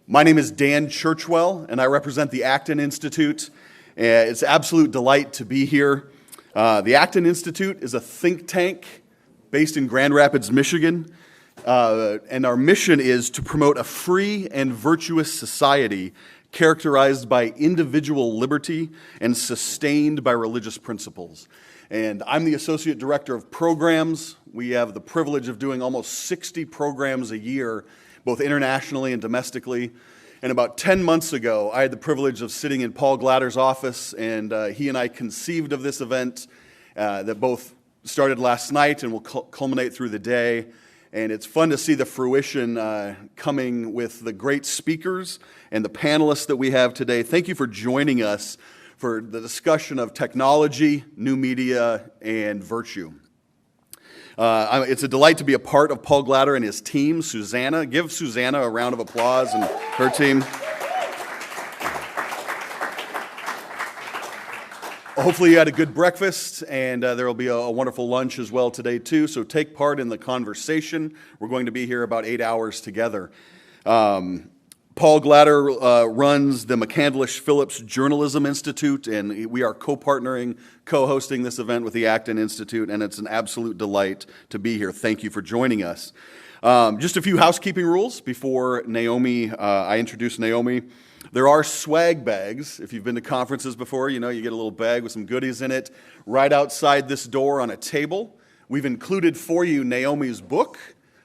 My name is Dan Churchwell, and I represent the Acton Institute. It's an absolute delight to be here. The Acton Institute is a think tank based in Grand Rapids, Michigan, and our mission is to promote a free and virtuous society characterized by individual liberty and sustained by religious principles. And I'm the Associate Director of Programs. We have the privilege of doing almost 60 programs a year, both internationally and domestically. And about 10 months ago, I had the privilege of sitting in Paul Glatter's office, and he and I conceived of this event that both started last night and will culminate through the day. And it's fun to see the fruition coming with the great speakers and the panelists that we have today. Thank you for joining us for the discussion of technology, new media, and virtue. It's a delight to be a part of Paul Glatter and his team, Susanna. Give Susanna a round of applause and her team. Hopefully you had a good breakfast, and there will be a wonderful lunch as well today too, so take part in the conversation. We're going to be here about 8 hours together. Paul Glatter runs the McCandlish Phillips Journalism Institute, and we are co-partnering, co-hosting this event with the Acton Institute, and it's an absolute delight to be here. Thank you for joining us. Just a few housekeeping rules before I introduce Naomi. There are swag bags. If you've been to conferences before, you know you get a little bag with some goodies in it right outside this door on a table. We've included for you Naomi's book.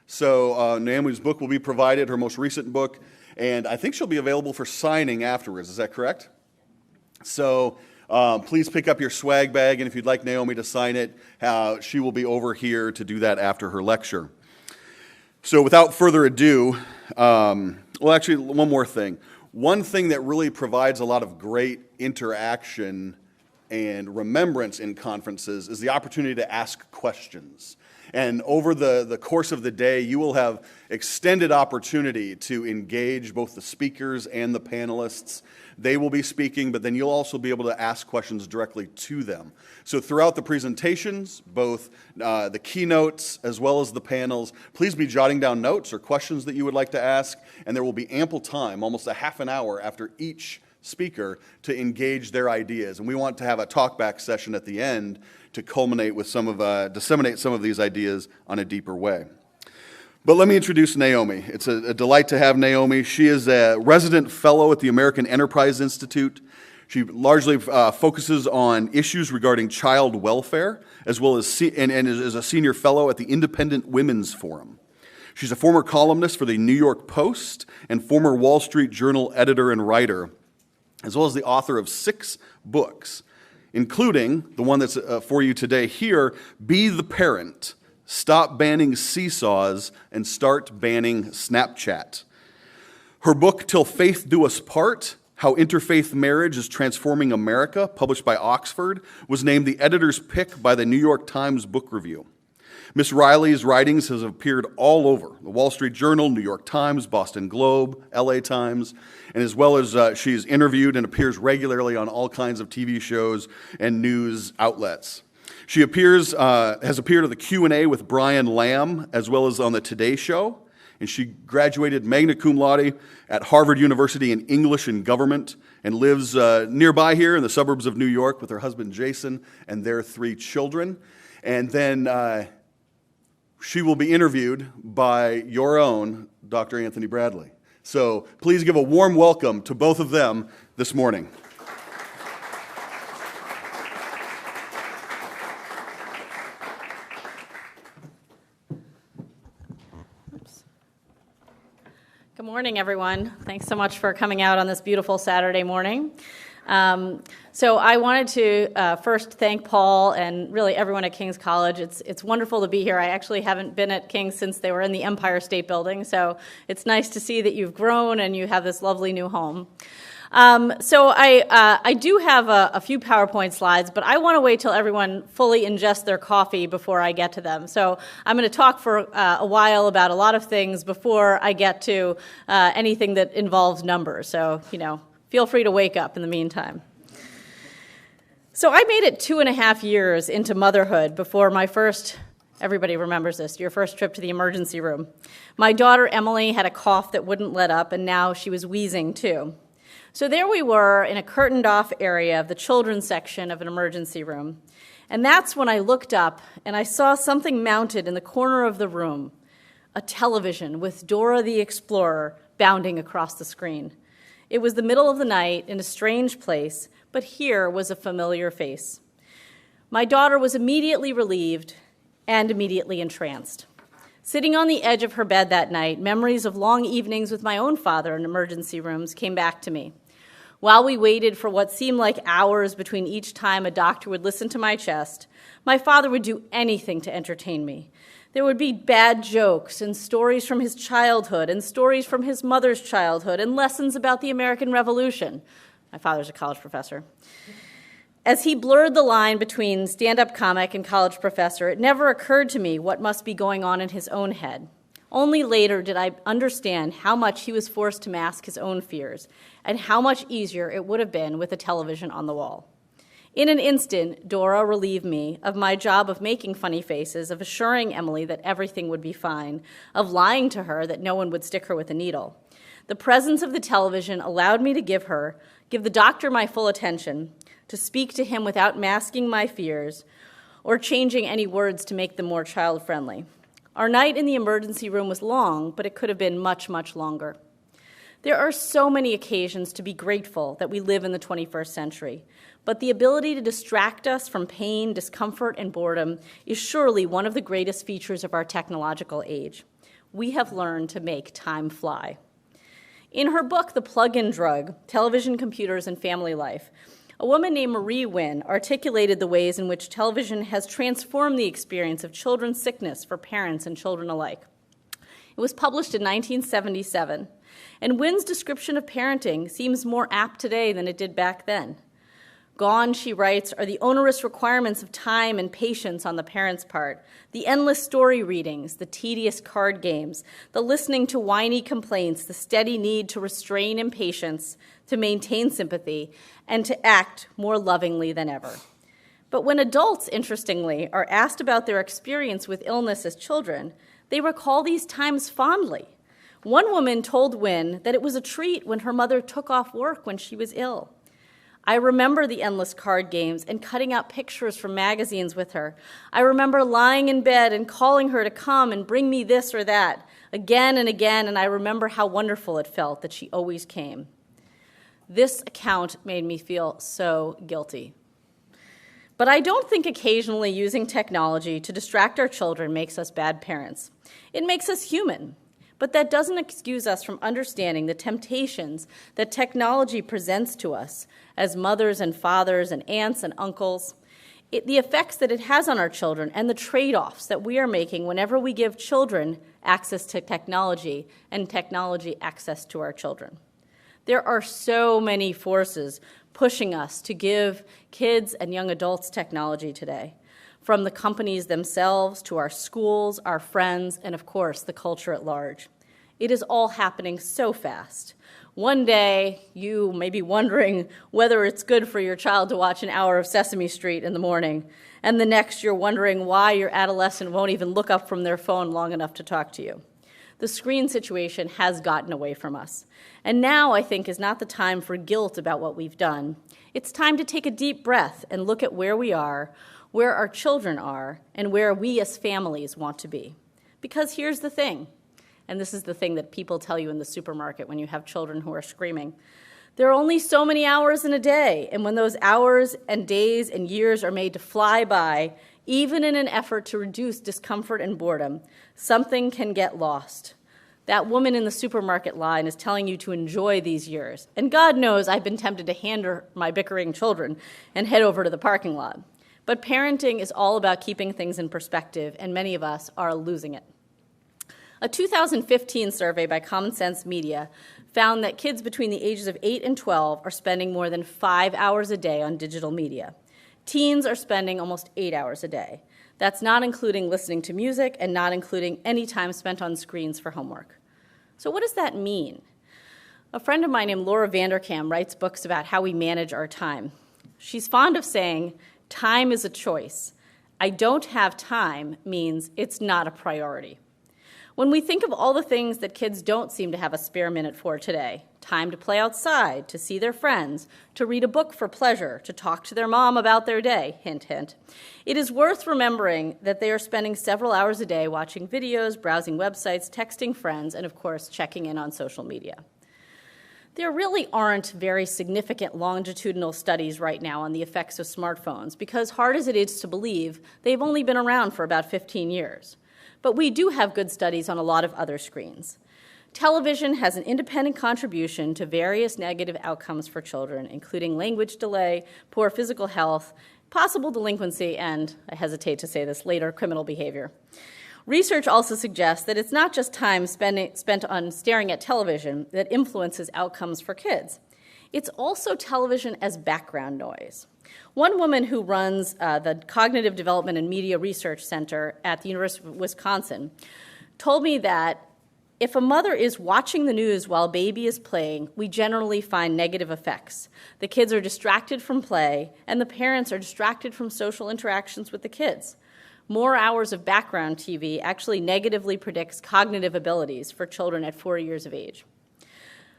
So Naomi's book will be provided, her most recent book, and I think she'll be available for signing afterwards. Is that correct? So please pick up your swag bag, and if you'd like Naomi to sign it, she will be over here to do that after her lecture. So without further ado, actually, one more thing. One thing that really provides a lot of great interaction and remembrance in conferences is the opportunity to ask questions. And over the course of the day, you will have extended opportunity to engage both the speakers and the panelists. They will be speaking, but then you'll also be able to ask questions directly to them. So throughout the presentations, both the keynotes as well as the panels, please be jotting down notes or questions that you would like to ask, and there will be ample time, almost a half an hour after each speaker, to engage their ideas. And we want to have a talkback session at the end to culminate with disseminate some of these ideas on a deeper way. But let me introduce Naomi. It's a delight to have Naomi. She is a resident fellow at the American Enterprise Institute. She largely focuses on issues regarding child welfare, as well as and is a senior fellow at the Independent Women's Forum. She's a former columnist for the New York Post and former Wall Street Journal editor and writer, as well as the author of 6 books, including the one that's for you today here, Be the Parent, Stop Banning Seesaws and Start Banning Snapchat. Her book, Till Faith Do Us Part, How Interfaith Marriage is Transforming America, published by Oxford, was named the editor's pick by the New York Times Book Review. Miss Riley's writings have appeared all over the Wall Street Journal, New York Times, Boston Globe, LA Times, and as well as she's interviewed and appears regularly on all kinds of TV shows and news outlets. She has appeared at the Q&A with Brian Lamb, as well as on the Today Show, and she graduated magna cum laude at Harvard University in English and Government, and lives nearby here in the suburbs of New York with her husband Jason and their 3 children. And then she will be interviewed by your own Dr. Anthony Bradley. So please give a warm welcome to both of them this morning. Good morning, everyone. Thanks so much for coming out on this beautiful Saturday morning. So I wanted to first thank Paul and really everyone at King's College. It's wonderful to be here. I actually haven't been at King's since they were in the Empire State Building, so it's nice to see that you've grown and you have this lovely new home. So I do have a few PowerPoint slides, but I want to wait till everyone fully ingests their coffee before I get to them. So I'm going to talk for a while about a lot of things before I get to anything that involves numbers. So, feel free to wake up in the meantime. So I made it 2.5 years into motherhood before my first Everybody remembers this, your first trip to the emergency room. My daughter Emily had a cough that wouldn't let up, and now she was wheezing too. So there we were in a curtained-off area of the children's section of an emergency room. And that's when I looked up and I saw something mounted in the corner of the room, a television with Dora the Explorer bounding across the screen. It was the middle of the night in a strange place, but here was a familiar face. My daughter was immediately relieved and immediately entranced. Sitting on the edge of her bed that night, memories of long evenings with my own father in emergency rooms came back to me. While we waited for what seemed like hours between each time a doctor would listen to my chest, my father would do anything to entertain me. There would be bad jokes and stories from his childhood and stories from his mother's childhood and lessons about the American Revolution. My father's a college professor. As he blurred the line between stand-up comic and college professor, it never occurred to me what must be going on in his own head. Only later did I understand how much he was forced to mask his own fears and how much easier it would have been with a television on the wall. In an instant, Dora relieved me of my job of making funny faces, of assuring Emily that everything would be fine, of lying to her that no one would stick her with a needle. The presence of the television allowed me to give the doctor my full attention, to speak to him without masking my fears or changing any words to make them more child-friendly. Our night in the emergency room was long, but it could have been much, much longer. There are so many occasions to be grateful that we live in the 21st century, but the ability to distract us from pain, discomfort, and boredom is surely one of the greatest features of our technological age. We have learned to make time fly. In her book, The Plug-in Drug, Television, Computers, and Family Life, a woman named Marie Wynn articulated the ways in which television has transformed the experience of children's sickness for parents and children alike. It was published in 1977, and Wynn's description of parenting seems more apt today than it did back then. Gone, she writes, are the onerous requirements of time and patience on the parent's part, the endless story readings, the tedious card games, the listening to whiny complaints, the steady need to restrain impatience, to maintain sympathy, and to act more lovingly than ever. But when adults, interestingly, are asked about their experience with illness as children, they recall these times fondly. One woman told Wynn that it was a treat when her mother took off work when she was ill. I remember the endless card games and cutting out pictures from magazines with her. I remember lying in bed and calling her to come and bring me this or that again and again, and I remember how wonderful it felt that she always came. This account made me feel so guilty. But I don't think occasionally using technology to distract our children makes us bad parents. It makes us human. But that doesn't excuse us from understanding the temptations that technology presents to us as mothers and fathers and aunts and uncles, the effects that it has on our children, and the trade-offs that we are making whenever we give children access to technology and technology access to our children. There are so many forces pushing us to give kids and young adults technology today, from the companies themselves to our schools, our friends, and of course, the culture at large. It is all happening so fast. One day, you may be wondering whether it's good for your child to watch an hour of Sesame Street in the morning, and the next you're wondering why your adolescent won't even look up from their phone long enough to talk to you. The screen situation has gotten away from us. And now, I think, is not the time for guilt about what we've done. It's time to take a deep breath and look at where we are, where our children are, and where we as families want to be. Because here's the thing, and this is the thing that people tell you in the supermarket when you have children who are screaming. There are only so many hours in a day, and when those hours and days and years are made to fly by, even in an effort to reduce discomfort and boredom, something can get lost. That woman in the supermarket line is telling you to enjoy these years, and God knows I've been tempted to hand her my bickering children and head over to the parking lot. But parenting is all about keeping things in perspective, and many of us are losing it. A 2015 survey by Common Sense Media found that kids between the ages of 8 and 12 are spending more than 5 hours a day on digital media. Teens are spending almost 8 hours a day. That's not including listening to music and not including any time spent on screens for homework. So what does that mean? A friend of mine named Laura Vanderkam writes books about how we manage our time. She's fond of saying, time is a choice. I don't have time means it's not a priority. When we think of all the things that kids don't seem to have a spare minute for today, time to play outside, to see their friends, to read a book for pleasure, to talk to their mom about their day, hint, hint, it is worth remembering that they are spending several hours a day watching videos, browsing websites, texting friends, and of course, checking in on social media. There really aren't very significant longitudinal studies right now on the effects of smartphones because, hard as it is to believe, they've only been around for about 15 years. But we do have good studies on a lot of other screens. Television has an independent contribution to various negative outcomes for children, including language delay, poor physical health, possible delinquency, and, I hesitate to say this, later criminal behavior. Research also suggests that it's not just time spent on staring at television that influences outcomes for kids. It's also television as background noise. One woman who runs the Cognitive Development and Media Research Center at the University of Wisconsin told me that if a mother is watching the news while baby is playing, we generally find negative effects. The kids are distracted from play, and the parents are distracted from social interactions with the kids. More hours of background TV actually negatively predicts cognitive abilities for children at 4 years of age.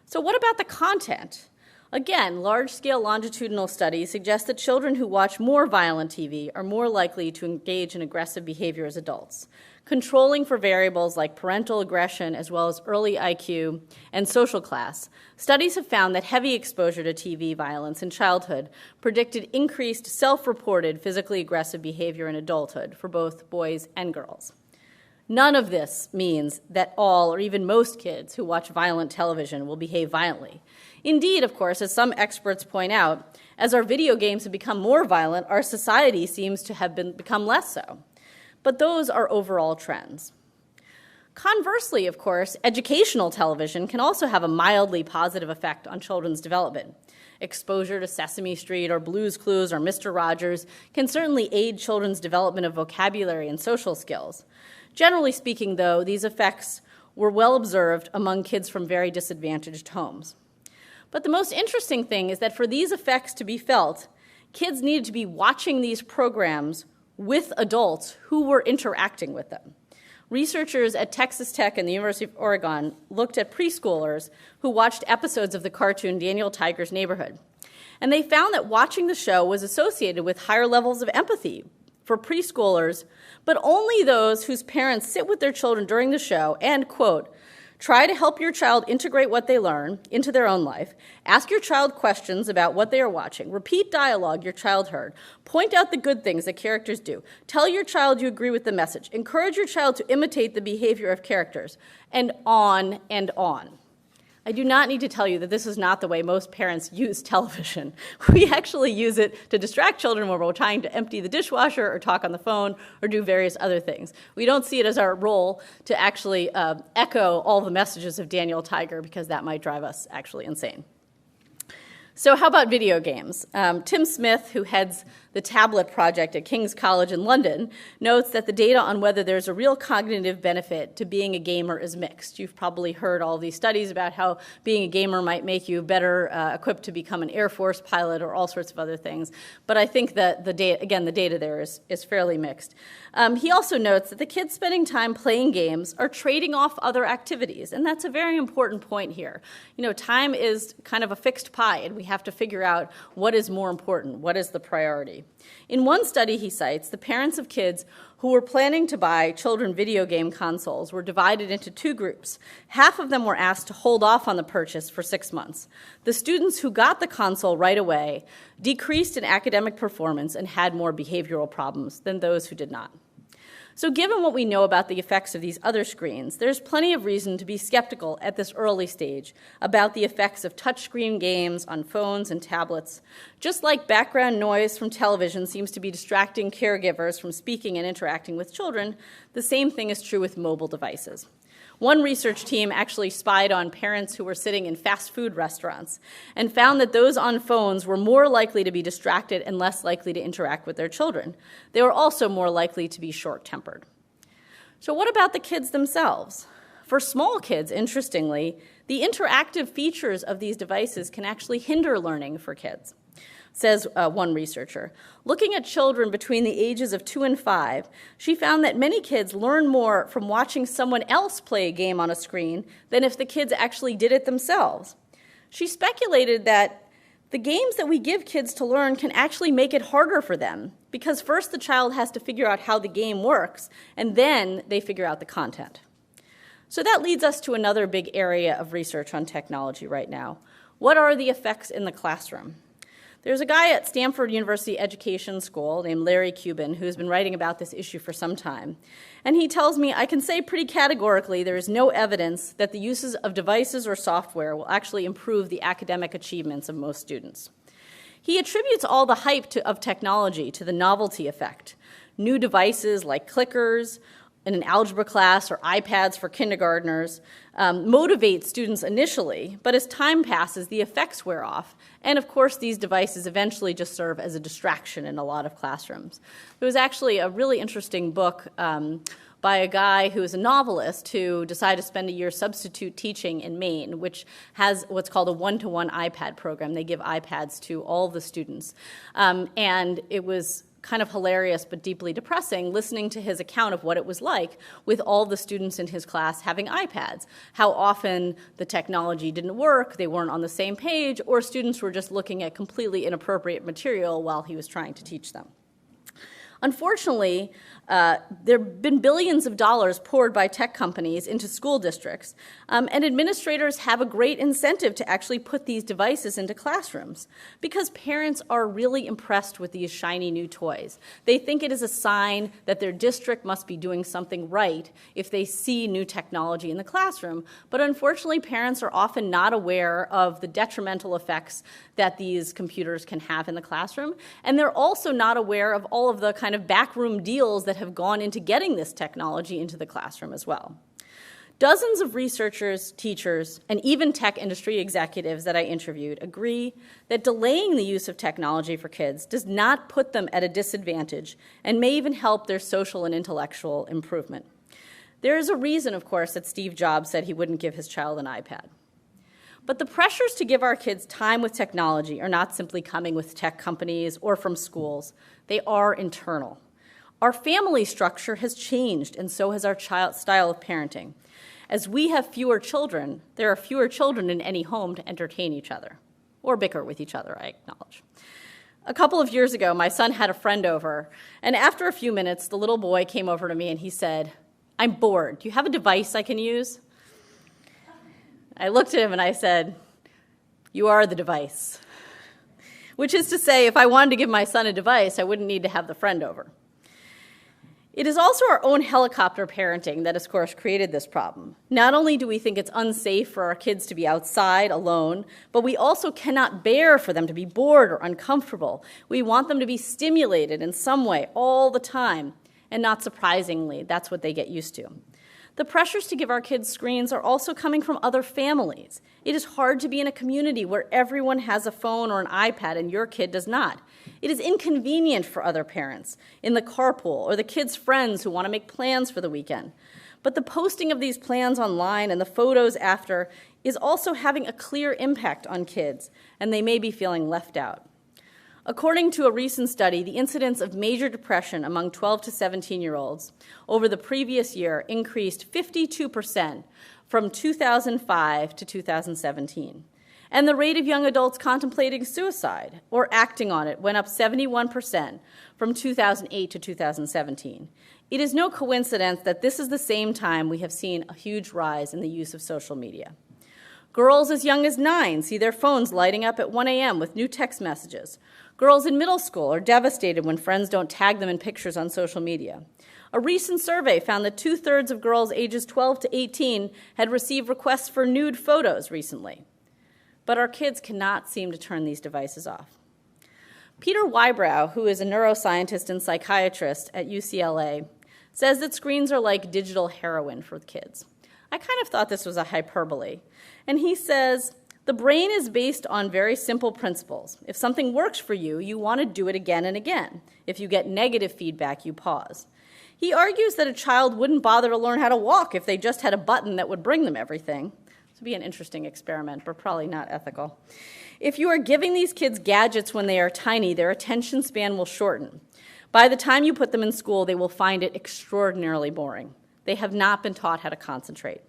So what about the content? Again, large-scale longitudinal studies suggest that children who watch more violent TV are more likely to engage in aggressive behavior as adults. Controlling for variables like parental aggression as well as early IQ and social class, studies have found that heavy exposure to TV violence in childhood predicted increased self-reported physically aggressive behavior in adulthood for both boys and girls. None of this means that all or even most kids who watch violent television will behave violently. Indeed, of course, as some experts point out, as our video games have become more violent, our society seems to have become less so. But those are overall trends. Conversely, of course, educational television can also have a mildly positive effect on children's development. Exposure to Sesame Street or Blue's Clues or Mr. Rogers can certainly aid children's development of vocabulary and social skills. Generally speaking, though, these effects were well observed among kids from very disadvantaged homes. But the most interesting thing is that for these effects to be felt, kids needed to be watching these programs with adults who were interacting with them. Researchers at Texas Tech and the University of Oregon looked at preschoolers who watched episodes of the cartoon Daniel Tiger's Neighborhood. And they found that watching the show was associated with higher levels of empathy for preschoolers, but only those whose parents sit with their children during the show and, quote, try to help your child integrate what they learn into their own life. Ask your child questions about what they are watching. Repeat dialogue your child heard. Point out the good things that characters do. Tell your child you agree with the message. Encourage your child to imitate the behavior of characters. And on and on. I do not need to tell you that this is not the way most parents use television. We actually use it to distract children when we're trying to empty the dishwasher or talk on the phone or do various other things. We don't see it as our role to actually echo all the messages of Daniel Tiger because that might drive us actually insane. So how about video games? Tim Smith, who heads the tablet project at King's College in London, notes that the data on whether there's a real cognitive benefit to being a gamer is mixed. You've probably heard all these studies about how being a gamer might make you better equipped to become an Air Force pilot or all sorts of other things. But I think that the data there is fairly mixed. He also notes that the kids spending time playing games are trading off other activities, and that's a very important point here. You know, time is kind of a fixed pie, and we have to figure out what is more important, what is the priority. In one study he cites, the parents of kids who were planning to buy children video game consoles were divided into two groups. Half of them were asked to hold off on the purchase for 6 months. The students who got the console right away decreased in academic performance and had more behavioral problems than those who did not. So given what we know about the effects of these other screens, there's plenty of reason to be skeptical at this early stage about the effects of touchscreen games on phones and tablets. Just like background noise from television seems to be distracting caregivers from speaking and interacting with children, the same thing is true with mobile devices. One research team actually spied on parents who were sitting in fast food restaurants and found that those on phones were more likely to be distracted and less likely to interact with their children. They were also more likely to be short-tempered. So what about the kids themselves? For small kids, interestingly, the interactive features of these devices can actually hinder learning for kids. says one researcher. Looking at children between the ages of 2 and 5, she found that many kids learn more from watching someone else play a game on a screen than if the kids actually did it themselves. She speculated that the games that we give kids to learn can actually make it harder for them, because first the child has to figure out how the game works, and then they figure out the content. So that leads us to another big area of research on technology right now. What are the effects in the classroom? There's a guy at Stanford University Education School named Larry Cuban who's been writing about this issue for some time. And he tells me, I can say pretty categorically there is no evidence that the uses of devices or software will actually improve the academic achievements of most students. He attributes all the hype of technology to the novelty effect. New devices like clickers in an algebra class or iPads for kindergartners motivate students initially, but as time passes, the effects wear off. And of course, these devices eventually just serve as a distraction in a lot of classrooms. There was actually a really interesting book by a guy who is a novelist who decided to spend a year substitute teaching in Maine, which has what's called a one-to-one iPad program. They give iPads to all the students. And it was kind of hilarious but deeply depressing listening to his account of what it was like with all the students in his class having iPads, how often the technology didn't work, they weren't on the same page, or students were just looking at completely inappropriate material while he was trying to teach them. Unfortunately, there have been billions of dollars poured by tech companies into school districts, and administrators have a great incentive to actually put these devices into classrooms because parents are really impressed with these shiny new toys. They think it is a sign that their district must be doing something right if they see new technology in the classroom, but unfortunately, parents are often not aware of the detrimental effects that these computers can have in the classroom, and they're also not aware of all of the kind of backroom deals that have gone into getting this technology into the classroom as well. Dozens of researchers, teachers, and even tech industry executives that I interviewed agree that delaying the use of technology for kids does not put them at a disadvantage and may even help their social and intellectual improvement. There is a reason, of course, that Steve Jobs said he wouldn't give his child an iPad. But the pressures to give our kids time with technology are not simply coming with tech companies or from schools. They are internal. Our family structure has changed, and so has our style of parenting. As we have fewer children, there are fewer children in any home to entertain each other, or bicker with each other, I acknowledge. A couple of years ago, my son had a friend over, and after a few minutes, the little boy came over to me and he said, "I'm bored. Do you have a device I can use?" I looked at him and I said, "You are the device." Which is to say, if I wanted to give my son a device, I wouldn't need to have the friend over. It is also our own helicopter parenting that, of course, created this problem. Not only do we think it's unsafe for our kids to be outside alone, but we also cannot bear for them to be bored or uncomfortable. We want them to be stimulated in some way all the time, and not surprisingly, that's what they get used to. The pressures to give our kids screens are also coming from other families. It is hard to be in a community where everyone has a phone or an iPad and your kid does not. It is inconvenient for other parents in the carpool or the kids' friends who want to make plans for the weekend. But the posting of these plans online and the photos after is also having a clear impact on kids, and they may be feeling left out. According to a recent study, the incidence of major depression among 12 to 17-year-olds over the previous year increased 52% from 2005 to 2017. And the rate of young adults contemplating suicide or acting on it went up 71% from 2008 to 2017. It is no coincidence that this is the same time we have seen a huge rise in the use of social media. Girls as young as 9 see their phones lighting up at 1 a.m. with new text messages. Girls in middle school are devastated when friends don't tag them in pictures on social media. A recent survey found that 2/3 of girls ages 12 to 18 had received requests for nude photos recently. But our kids cannot seem to turn these devices off. Peter Wybrow, who is a neuroscientist and psychiatrist at UCLA, says that screens are like digital heroin for kids. I kind of thought this was a hyperbole. And he says, the brain is based on very simple principles. If something works for you, you want to do it again and again. If you get negative feedback, you pause. He argues that a child wouldn't bother to learn how to walk if they just had a button that would bring them everything. This would be an interesting experiment, but probably not ethical. If you are giving these kids gadgets when they are tiny, their attention span will shorten. By the time you put them in school, they will find it extraordinarily boring. They have not been taught how to concentrate.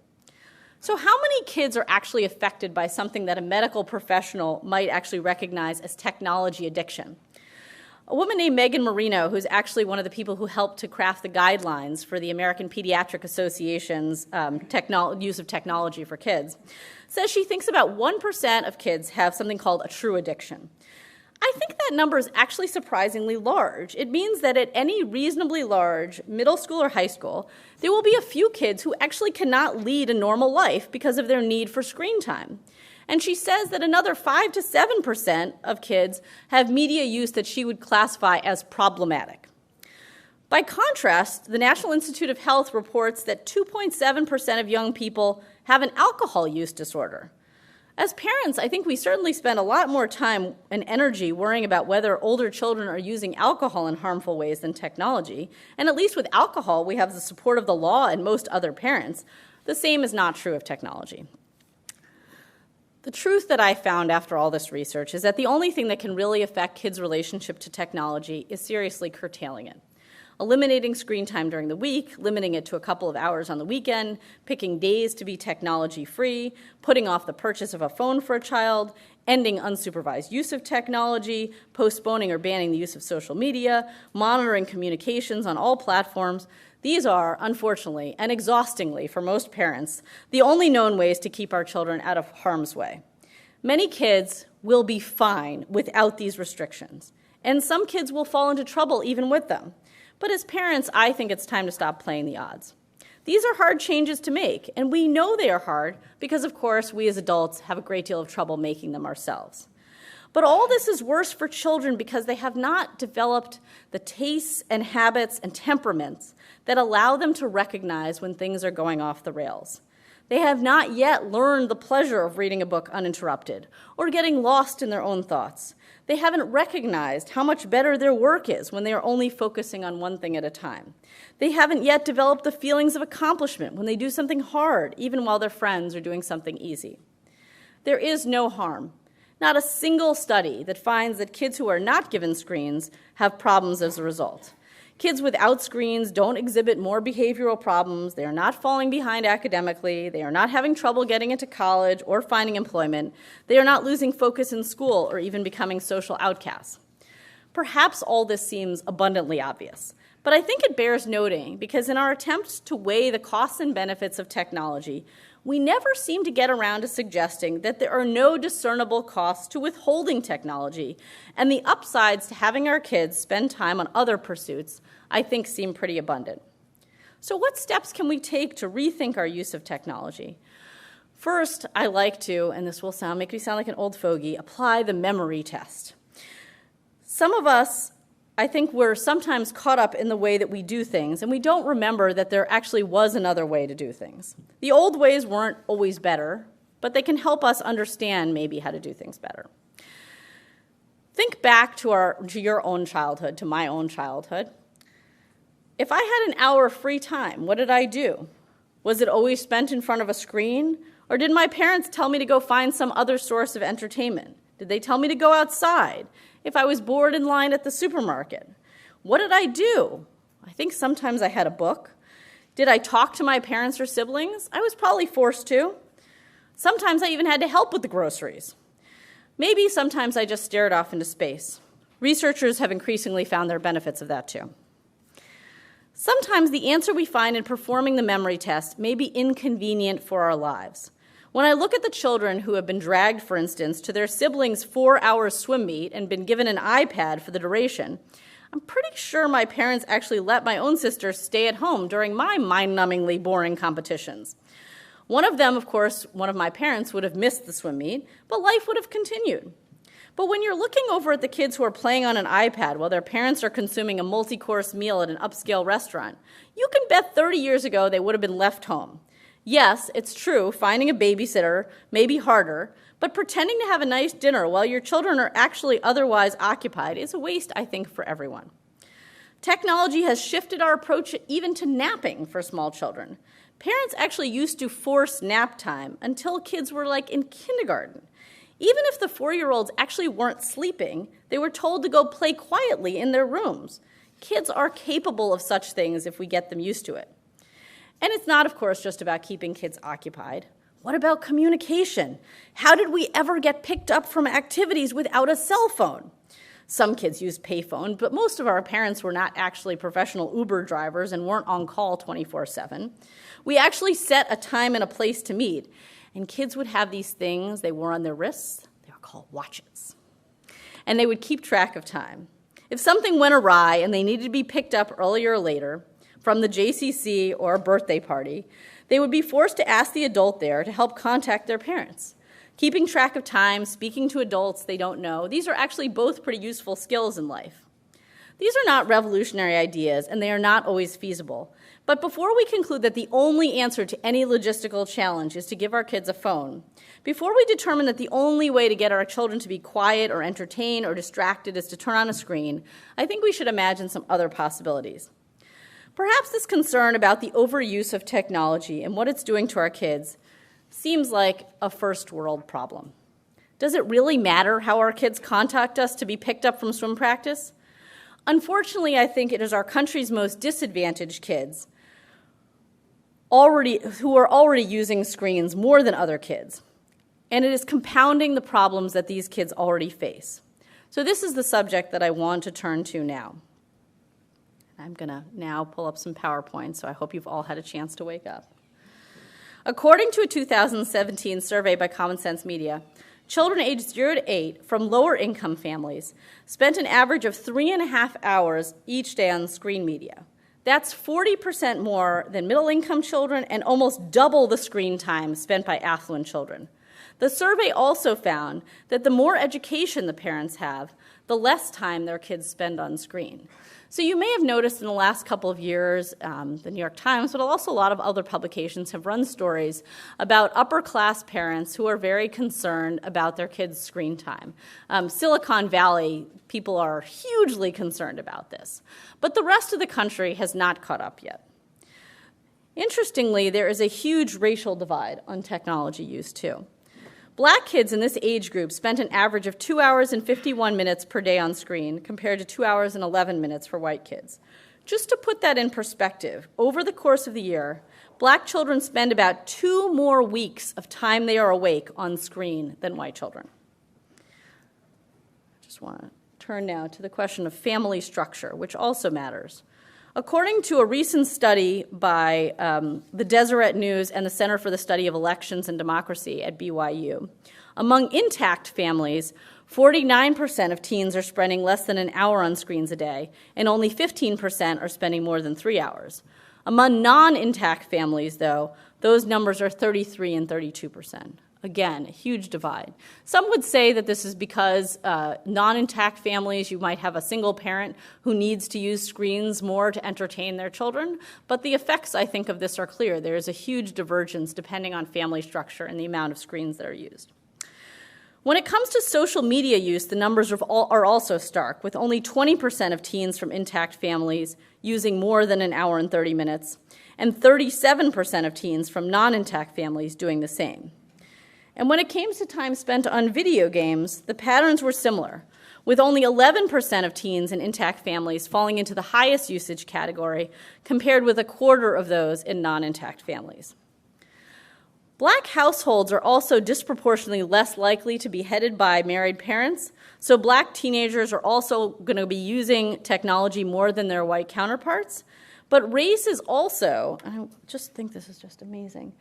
So how many kids are actually affected by something that a medical professional might actually recognize as technology addiction? A woman named Megan Marino, who's actually one of the people who helped to craft the guidelines for the American Pediatric Association's use of technology for kids, says she thinks about 1% of kids have something called a true addiction. I think that number is actually surprisingly large. It means that at any reasonably large middle school or high school, there will be a few kids who actually cannot lead a normal life because of their need for screen time. And she says that another 5 to 7% of kids have media use that she would classify as problematic. By contrast, the National Institute of Health reports that 2.7% of young people have an alcohol use disorder. As parents, I think we certainly spend a lot more time and energy worrying about whether older children are using alcohol in harmful ways than technology. And at least with alcohol, we have the support of the law and most other parents. The same is not true of technology. The truth that I found after all this research is that the only thing that can really affect kids' relationship to technology is seriously curtailing it. Eliminating screen time during the week, limiting it to a couple of hours on the weekend, picking days to be technology-free, putting off the purchase of a phone for a child, ending unsupervised use of technology, postponing or banning the use of social media, monitoring communications on all platforms. These are, unfortunately and exhaustingly for most parents, the only known ways to keep our children out of harm's way. Many kids will be fine without these restrictions, and some kids will fall into trouble even with them. But as parents, I think it's time to stop playing the odds. These are hard changes to make, and we know they are hard because, of course, we as adults have a great deal of trouble making them ourselves. But all this is worse for children because they have not developed the tastes and habits and temperaments that allow them to recognize when things are going off the rails. They have not yet learned the pleasure of reading a book uninterrupted or getting lost in their own thoughts. They haven't recognized how much better their work is when they are only focusing on one thing at a time. They haven't yet developed the feelings of accomplishment when they do something hard, even while their friends are doing something easy. There is no harm. Not a single study that finds that kids who are not given screens have problems as a result. Kids without screens don't exhibit more behavioral problems. They are not falling behind academically. They are not having trouble getting into college or finding employment. They are not losing focus in school or even becoming social outcasts. Perhaps all this seems abundantly obvious, but I think it bears noting because in our attempts to weigh the costs and benefits of technology, we never seem to get around to suggesting that there are no discernible costs to withholding technology, and the upsides to having our kids spend time on other pursuits, I think, seem pretty abundant. So what steps can we take to rethink our use of technology? First, I like to, and this will make me sound like an old fogey, apply the memory test. Some of us, I think we're sometimes caught up in the way that we do things, and we don't remember that there actually was another way to do things. The old ways weren't always better, but they can help us understand maybe how to do things better. Think back to your own childhood, to my own childhood. If I had an hour of free time, what did I do? Was it always spent in front of a screen? Or did my parents tell me to go find some other source of entertainment? Did they tell me to go outside? If I was bored in line at the supermarket, what did I do? I think sometimes I had a book. Did I talk to my parents or siblings? I was probably forced to. Sometimes I even had to help with the groceries. Maybe sometimes I just stared off into space. Researchers have increasingly found there are benefits of that too. Sometimes the answer we find in performing the memory test may be inconvenient for our lives. When I look at the children who have been dragged, for instance, to their siblings' 4-hour swim meet and been given an iPad for the duration, I'm pretty sure my parents actually let my own sister stay at home during my mind-numbingly boring competitions. One of them, of course, one of my parents would have missed the swim meet, but life would have continued. But when you're looking over at the kids who are playing on an iPad while their parents are consuming a multi-course meal at an upscale restaurant, you can bet 30 years ago they would have been left home. Yes, it's true, finding a babysitter may be harder, but pretending to have a nice dinner while your children are actually otherwise occupied is a waste, I think, for everyone. Technology has shifted our approach even to napping for small children. Parents actually used to force nap time until kids were like in kindergarten. Even if the 4-year-olds actually weren't sleeping, they were told to go play quietly in their rooms. Kids are capable of such things if we get them used to it. And it's not, of course, just about keeping kids occupied. What about communication? How did we ever get picked up from activities without a cell phone? Some kids used payphone, but most of our parents were not actually professional Uber drivers and weren't on call 24/7. We actually set a time and a place to meet, and kids would have these things they wore on their wrists. They were called watches. And they would keep track of time. If something went awry and they needed to be picked up earlier or later from the JCC or a birthday party, they would be forced to ask the adult there to help contact their parents. Keeping track of time, speaking to adults they don't know, these are actually both pretty useful skills in life. These are not revolutionary ideas, and they are not always feasible. But before we conclude that the only answer to any logistical challenge is to give our kids a phone, before we determine that the only way to get our children to be quiet or entertained or distracted is to turn on a screen, I think we should imagine some other possibilities. Perhaps this concern about the overuse of technology and what it's doing to our kids seems like a first world problem. Does it really matter how our kids contact us to be picked up from swim practice? Unfortunately, I think it is our country's most disadvantaged kids who are already using screens more than other kids. And it is compounding the problems that these kids already face. So this is the subject that I want to turn to now. I'm going to now pull up some PowerPoint, so I hope you've all had a chance to wake up. According to a 2017 survey by Common Sense Media, children aged 0 to 8 from lower income families spent an average of 3.5 hours each day on screen media. That's 40% more than middle income children and almost double the screen time spent by affluent children. The survey also found that the more education the parents have, the less time their kids spend on screen. So you may have noticed in the last couple of years, the New York Times, but also a lot of other publications have run stories about upper-class parents who are very concerned about their kids' screen time. Silicon Valley, people are hugely concerned about this. But the rest of the country has not caught up yet. Interestingly, there is a huge racial divide on technology use, too. Black kids in this age group spent an average of 2 hours and 51 minutes per day on screen compared to 2 hours and 11 minutes for white kids. Just to put that in perspective, over the course of the year, black children spend about 2 more weeks of time they are awake on screen than white children. I just want to turn now to the question of family structure, which also matters. According to a recent study by the Deseret News and the Center for the Study of Elections and Democracy at BYU, among intact families, 49% of teens are spending less than an hour on screens a day, and only 15% are spending more than 3 hours. Among non-intact families, though, those numbers are 33 and 32%. Again, a huge divide. Some would say that this is because non-intact families, you might have a single parent who needs to use screens more to entertain their children, but the effects, I think, of this are clear. There is a huge divergence depending on family structure and the amount of screens that are used. When it comes to social media use, the numbers are also stark, with only 20% of teens from intact families using more than an hour and 30 minutes, and 37% of teens from non-intact families doing the same. And when it came to time spent on video games, the patterns were similar, with only 11% of teens in intact families falling into the highest usage category, compared with a quarter of those in non-intact families. Black households are also disproportionately less likely to be headed by married parents, so black teenagers are also going to be using technology more than their white counterparts. But race is also, I just think this is just amazing,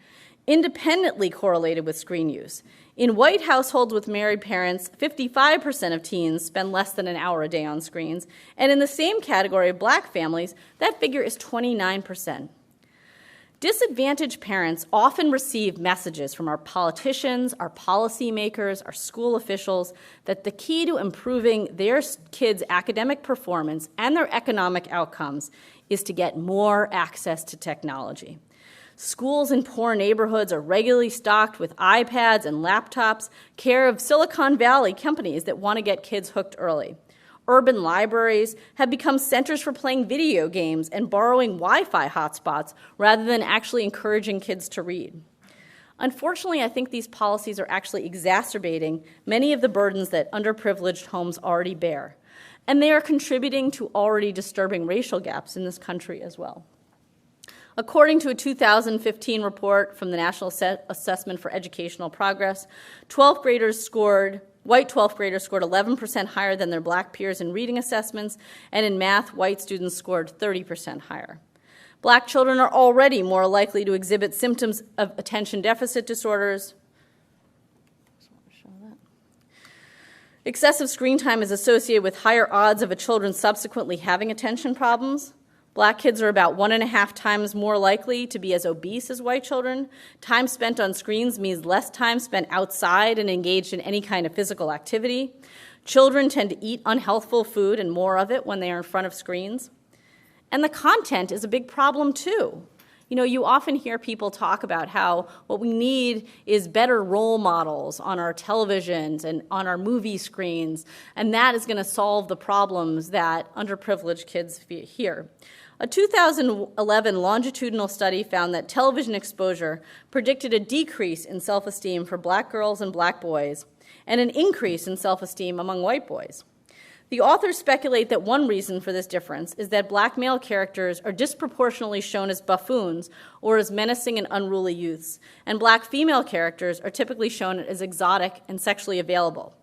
independently correlated with screen use. In white households with married parents, 55% of teens spend less than an hour a day on screens, and in the same category of black families, that figure is 29%. Disadvantaged parents often receive messages from our politicians, our policymakers, our school officials that the key to improving their kids' academic performance and their economic outcomes is to get more access to technology. Schools in poor neighborhoods are regularly stocked with iPads and laptops, care of Silicon Valley companies that want to get kids hooked early. Urban libraries have become centers for playing video games and borrowing Wi-Fi hotspots rather than actually encouraging kids to read. Unfortunately, I think these policies are actually exacerbating many of the burdens that underprivileged homes already bear, and they are contributing to already disturbing racial gaps in this country as well. According to a 2015 report from the National Assessment for Educational Progress, white 12th graders scored 11% higher than their black peers in reading assessments, and in math, white students scored 30% higher. Black children are already more likely to exhibit symptoms of attention deficit disorders. Excessive screen time is associated with higher odds of a children subsequently having attention problems. Black kids are about 1.5 times more likely to be as obese as white children. Time spent on screens means less time spent outside and engaged in any kind of physical activity. Children tend to eat unhealthful food and more of it when they are in front of screens. And the content is a big problem too. You know, you often hear people talk about how what we need is better role models on our televisions and on our movie screens, and that is going to solve the problems that underprivileged kids hear. A 2011 longitudinal study found that television exposure predicted a decrease in self-esteem for black girls and black boys, and an increase in self-esteem among white boys. The authors speculate that one reason for this difference is that black male characters are disproportionately shown as buffoons or as menacing and unruly youths, and black female characters are typically shown as exotic and sexually available.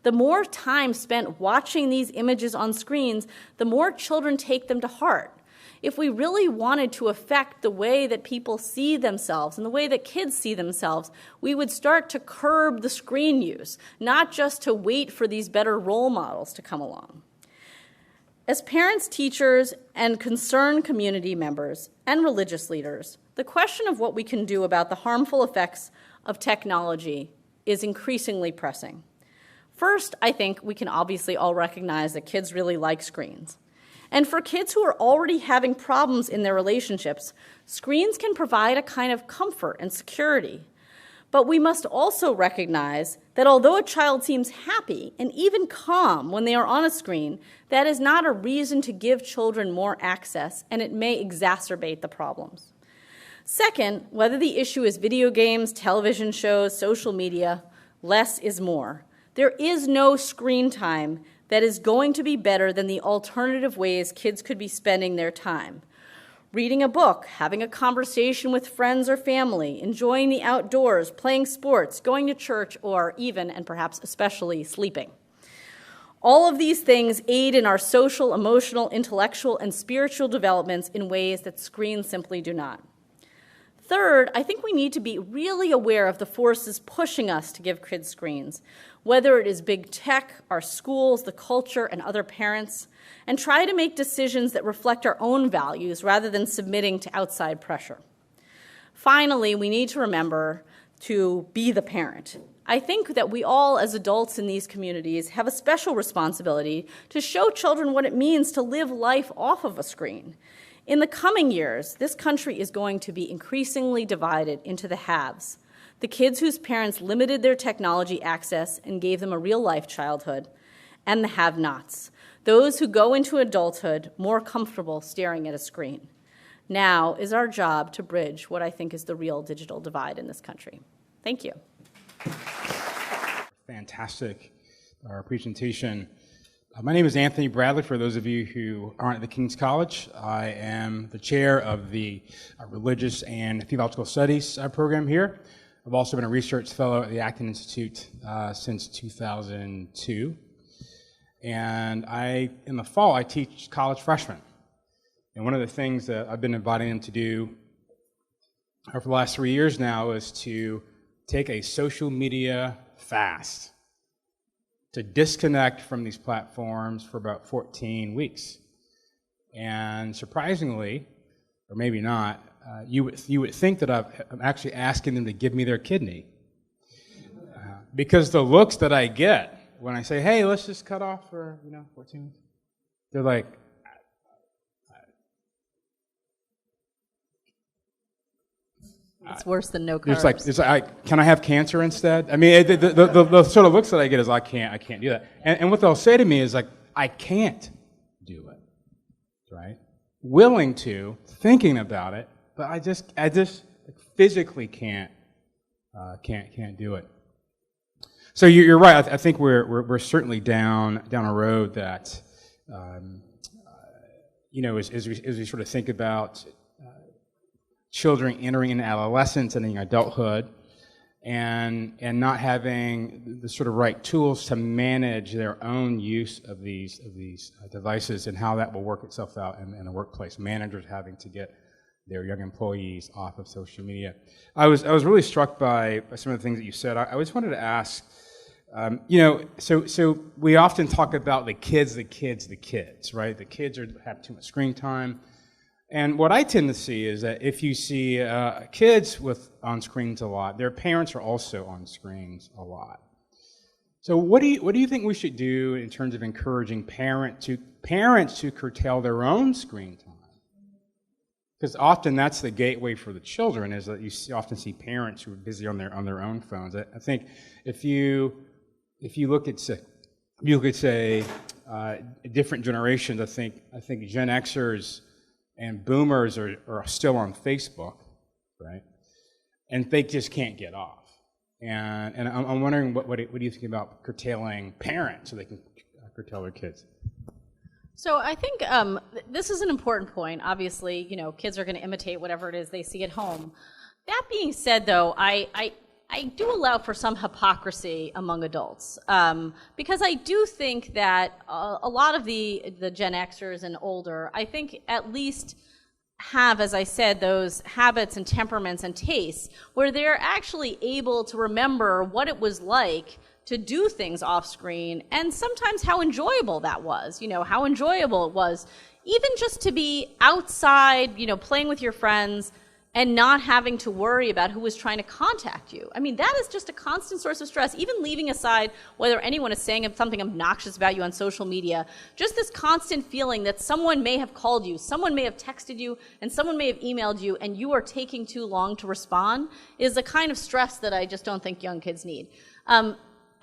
The more time spent watching these images on screens, the more children take them to heart. If we really wanted to affect the way that people see themselves and the way that kids see themselves, we would start to curb the screen use, not just to wait for these better role models to come along. As parents, teachers, and concerned community members and religious leaders, the question of what we can do about the harmful effects of technology is increasingly pressing. First, I think we can obviously all recognize that kids really like screens. And for kids who are already having problems in their relationships, screens can provide a kind of comfort and security. But we must also recognize that although a child seems happy and even calm when they are on a screen, that is not a reason to give children more access, and it may exacerbate the problems. Second, whether the issue is video games, television shows, social media, less is more. There is no screen time that is going to be better than the alternative ways kids could be spending their time. Reading a book, having a conversation with friends or family, enjoying the outdoors, playing sports, going to church, or even, and perhaps especially, sleeping. All of these things aid in our social, emotional, intellectual, and spiritual developments in ways that screens simply do not. Third, I think we need to be really aware of the forces pushing us to give kids screens, whether it is big tech, our schools, the culture, and other parents, and try to make decisions that reflect our own values rather than submitting to outside pressure. Finally, we need to remember to be the parent. I think that we all, as adults in these communities, have a special responsibility to show children what it means to live life off of a screen. In the coming years, this country is going to be increasingly divided into the haves, the kids whose parents limited their technology access and gave them a real-life childhood, and the have-nots, those who go into adulthood more comfortable staring at a screen. Now is our job to bridge what I think is the real digital divide in this country. Thank you. Fantastic presentation. My name is Anthony Bradley. For those of you who aren't at the King's College, I am the chair of the Religious and Theological Studies program here. I've also been a research fellow at the Acton Institute since 2002. And in the fall, I teach college freshmen. And one of the things that I've been inviting them to do for the last 3 years now is to take a social media fast, to disconnect from these platforms for about 14 weeks. And surprisingly, or maybe not, you would think that I'm actually asking them to give me their kidney. Because the looks that I get when I say, hey, let's just cut off for 14 weeks, they're like, it's worse than no carbs. It's like, can I have cancer instead? I mean, the sort of looks that I get is, I can't do that. And what they'll say to me is like, I can't do it, right? Willing to, thinking about it, but I just physically can't can't do it. So you're right. I think we're certainly down a road that, as we sort of think about children entering into adolescence and in adulthood, and not having the sort of right tools to manage their own use of these devices, and how that will work itself out in the workplace. Managers having to get their young employees off of social media. I was really struck by some of the things that you said. I just wanted to ask, so we often talk about the kids, right? The kids have too much screen time. And what I tend to see is that if you see kids on screens a lot, their parents are also on screens a lot. So what do you think we should do in terms of encouraging parents to curtail their own screen time? Because often that's the gateway for the children, is that you often see parents who are busy on their own phones. I think if you look at say different generations, I think Gen Xers and Boomers are still on Facebook, right? And they just can't get off. And I'm wondering what do you think about curtailing parents so they can curtail their kids? So I think this is an important point. Obviously, kids are going to imitate whatever it is they see at home. That being said, though, I do allow for some hypocrisy among adults, because I do think that a lot of the Gen Xers and older, I think at least have, as I said, those habits and temperaments and tastes where they're actually able to remember what it was like to do things off screen, and sometimes how enjoyable that was, how enjoyable it was even just to be outside, playing with your friends and not having to worry about who was trying to contact you. I mean, that is just a constant source of stress, even leaving aside whether anyone is saying something obnoxious about you on social media. Just this constant feeling that someone may have called you, someone may have texted you, and someone may have emailed you, and you are taking too long to respond is a kind of stress that I just don't think young kids need.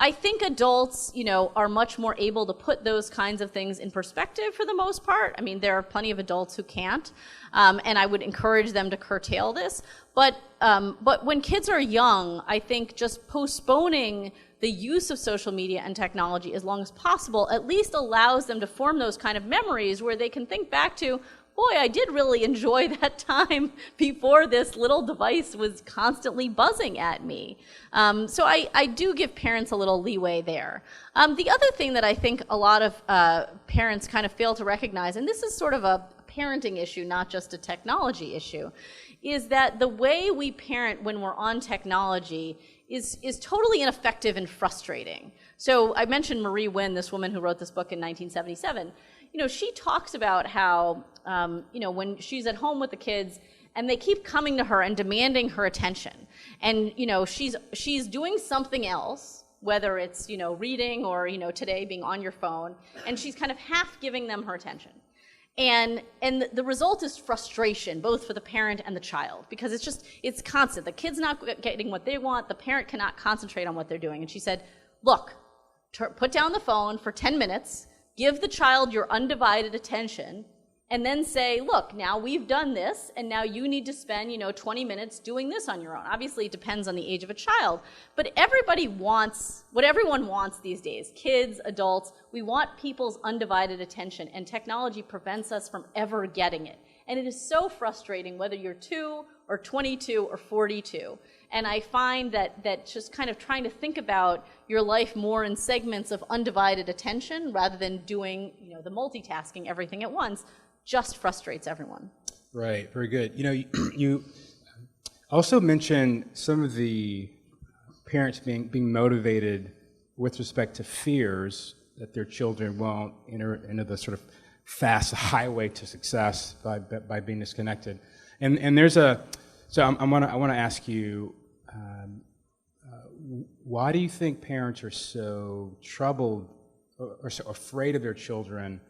I think adults, are much more able to put those kinds of things in perspective for the most part. I mean, there are plenty of adults who can't, and I would encourage them to curtail this. But when kids are young, I think just postponing the use of social media and technology as long as possible at least allows them to form those kind of memories where they can think back to, boy, I did really enjoy that time before this little device was constantly buzzing at me. So I do give parents a little leeway there. The other thing that I think a lot of parents kind of fail to recognize, and this is sort of a parenting issue, not just a technology issue, is that the way we parent when we're on technology is totally ineffective and frustrating. So I mentioned Marie Wynn, this woman who wrote this book in 1977. She talks about how, when she's at home with the kids and they keep coming to her and demanding her attention, and, she's doing something else, whether it's, reading or, today being on your phone, and she's kind of half giving them her attention. And the result is frustration, both for the parent and the child, because it's constant. The kid's not getting what they want. The parent cannot concentrate on what they're doing. And she said, look, put down the phone for 10 minutes, give the child your undivided attention, and then say, look, now we've done this, and now you need to spend, 20 minutes doing this on your own. Obviously, it depends on the age of a child, but everybody wants what everyone wants these days, kids, adults. We want people's undivided attention, and technology prevents us from ever getting it. And it is so frustrating whether you're 2 or 22 or 42. And I find that just kind of trying to think about your life more in segments of undivided attention rather than doing, the multitasking, everything at once, just frustrates everyone. Right, very good. You also mentioned some of the parents being motivated with respect to fears that their children won't enter into the sort of fast highway to success by being disconnected. And there's I want to ask you, why do you think parents are so troubled or so afraid of their children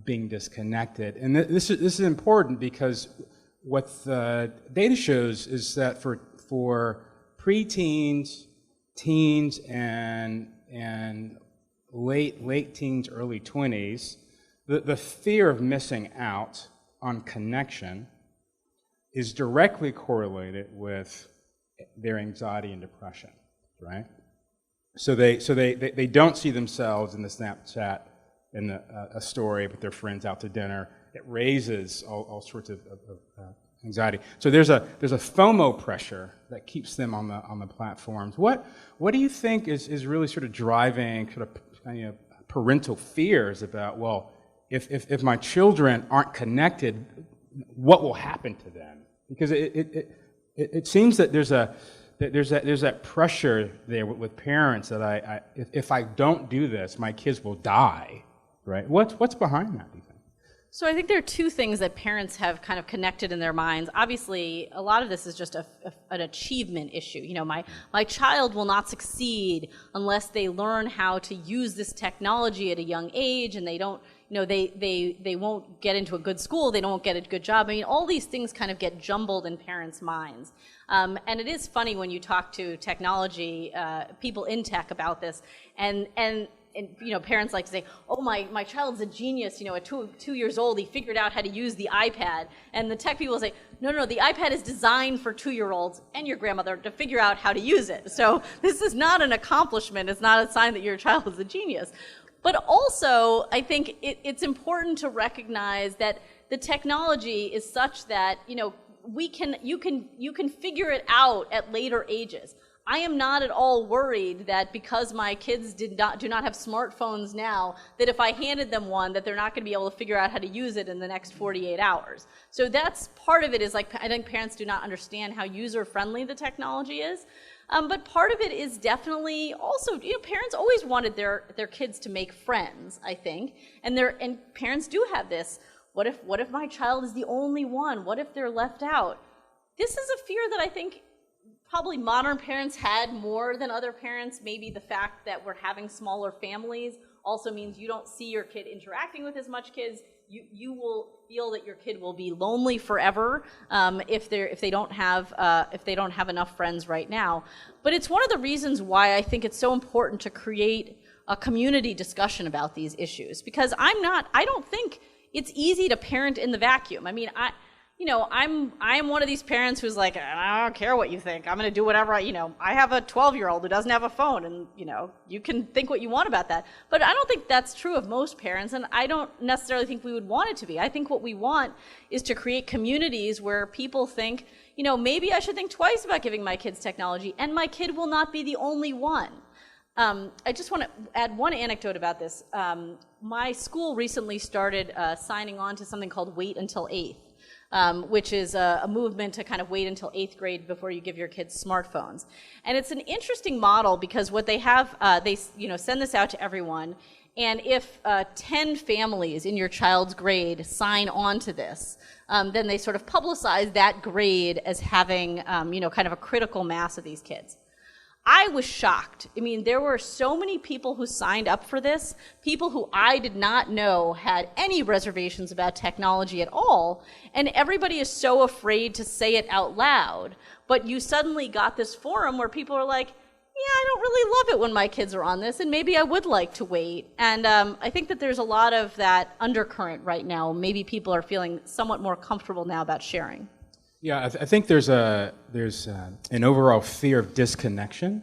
being disconnected? And this is important because what the data shows is that for preteens, teens, and late teens, early 20s, the fear of missing out on connection is directly correlated with their anxiety and depression, right? So they don't see themselves in the Snapchat in a story with their friends out to dinner. It raises all sorts of anxiety. So there's a FOMO pressure that keeps them on the platforms. What do you think is really sort of driving sort of parental fears about, well, if my children aren't connected, what will happen to them? Because it seems that there's that pressure there with parents that if I don't do this, my kids will die, right? What's behind that, do you think? So I think there are two things that parents have kind of connected in their minds. Obviously, a lot of this is just an achievement issue. My child will not succeed unless they learn how to use this technology at a young age, and they don't, they won't get into a good school, they don't get a good job. I mean, all these things kind of get jumbled in parents' minds. And it is funny when you talk to technology, people in tech about this, and parents like to say, oh, my child's a genius, at 2 years old, he figured out how to use the iPad. And the tech people say, no, the iPad is designed for 2-year-olds and your grandmother to figure out how to use it. So this is not an accomplishment. It's not a sign that your child is a genius. But also, I think it's important to recognize that the technology is such that, you can figure it out at later ages. I am not at all worried that because my kids do not have smartphones now, that if I handed them one, that they're not going to be able to figure out how to use it in the next 48 hours. So that's part of it is like, I think parents do not understand how user-friendly the technology is. But part of it is definitely also, parents always wanted their kids to make friends, I think. And parents do have this, what if my child is the only one? What if they're left out? This is a fear that I think probably modern parents had more than other parents. Maybe the fact that we're having smaller families also means you don't see your kid interacting with as much kids. You will feel that your kid will be lonely forever if they don't have enough friends right now. But it's one of the reasons why I think it's so important to create a community discussion about these issues, because I don't think it's easy to parent in the vacuum. I mean, I'm one of these parents who's like, I don't care what you think. I'm going to do whatever I have a 12-year-old who doesn't have a phone, and, you can think what you want about that. But I don't think that's true of most parents, and I don't necessarily think we would want it to be. I think what we want is to create communities where people think, maybe I should think twice about giving my kids technology, and my kid will not be the only one. I just want to add one anecdote about this. My school recently started signing on to something called Wait Until 8th. Which is a movement to kind of wait until 8th grade before you give your kids smartphones. And it's an interesting model because what they have, they send this out to everyone, and if 10 families in your child's grade sign on to this, then they sort of publicize that grade as having, kind of a critical mass of these kids. I was shocked. I mean, there were so many people who signed up for this, people who I did not know had any reservations about technology at all, and everybody is so afraid to say it out loud. But you suddenly got this forum where people are like, yeah, I don't really love it when my kids are on this, and maybe I would like to wait. And I think that there's a lot of that undercurrent right now. Maybe people are feeling somewhat more comfortable now about sharing. Yeah, I think there's an overall fear of disconnection,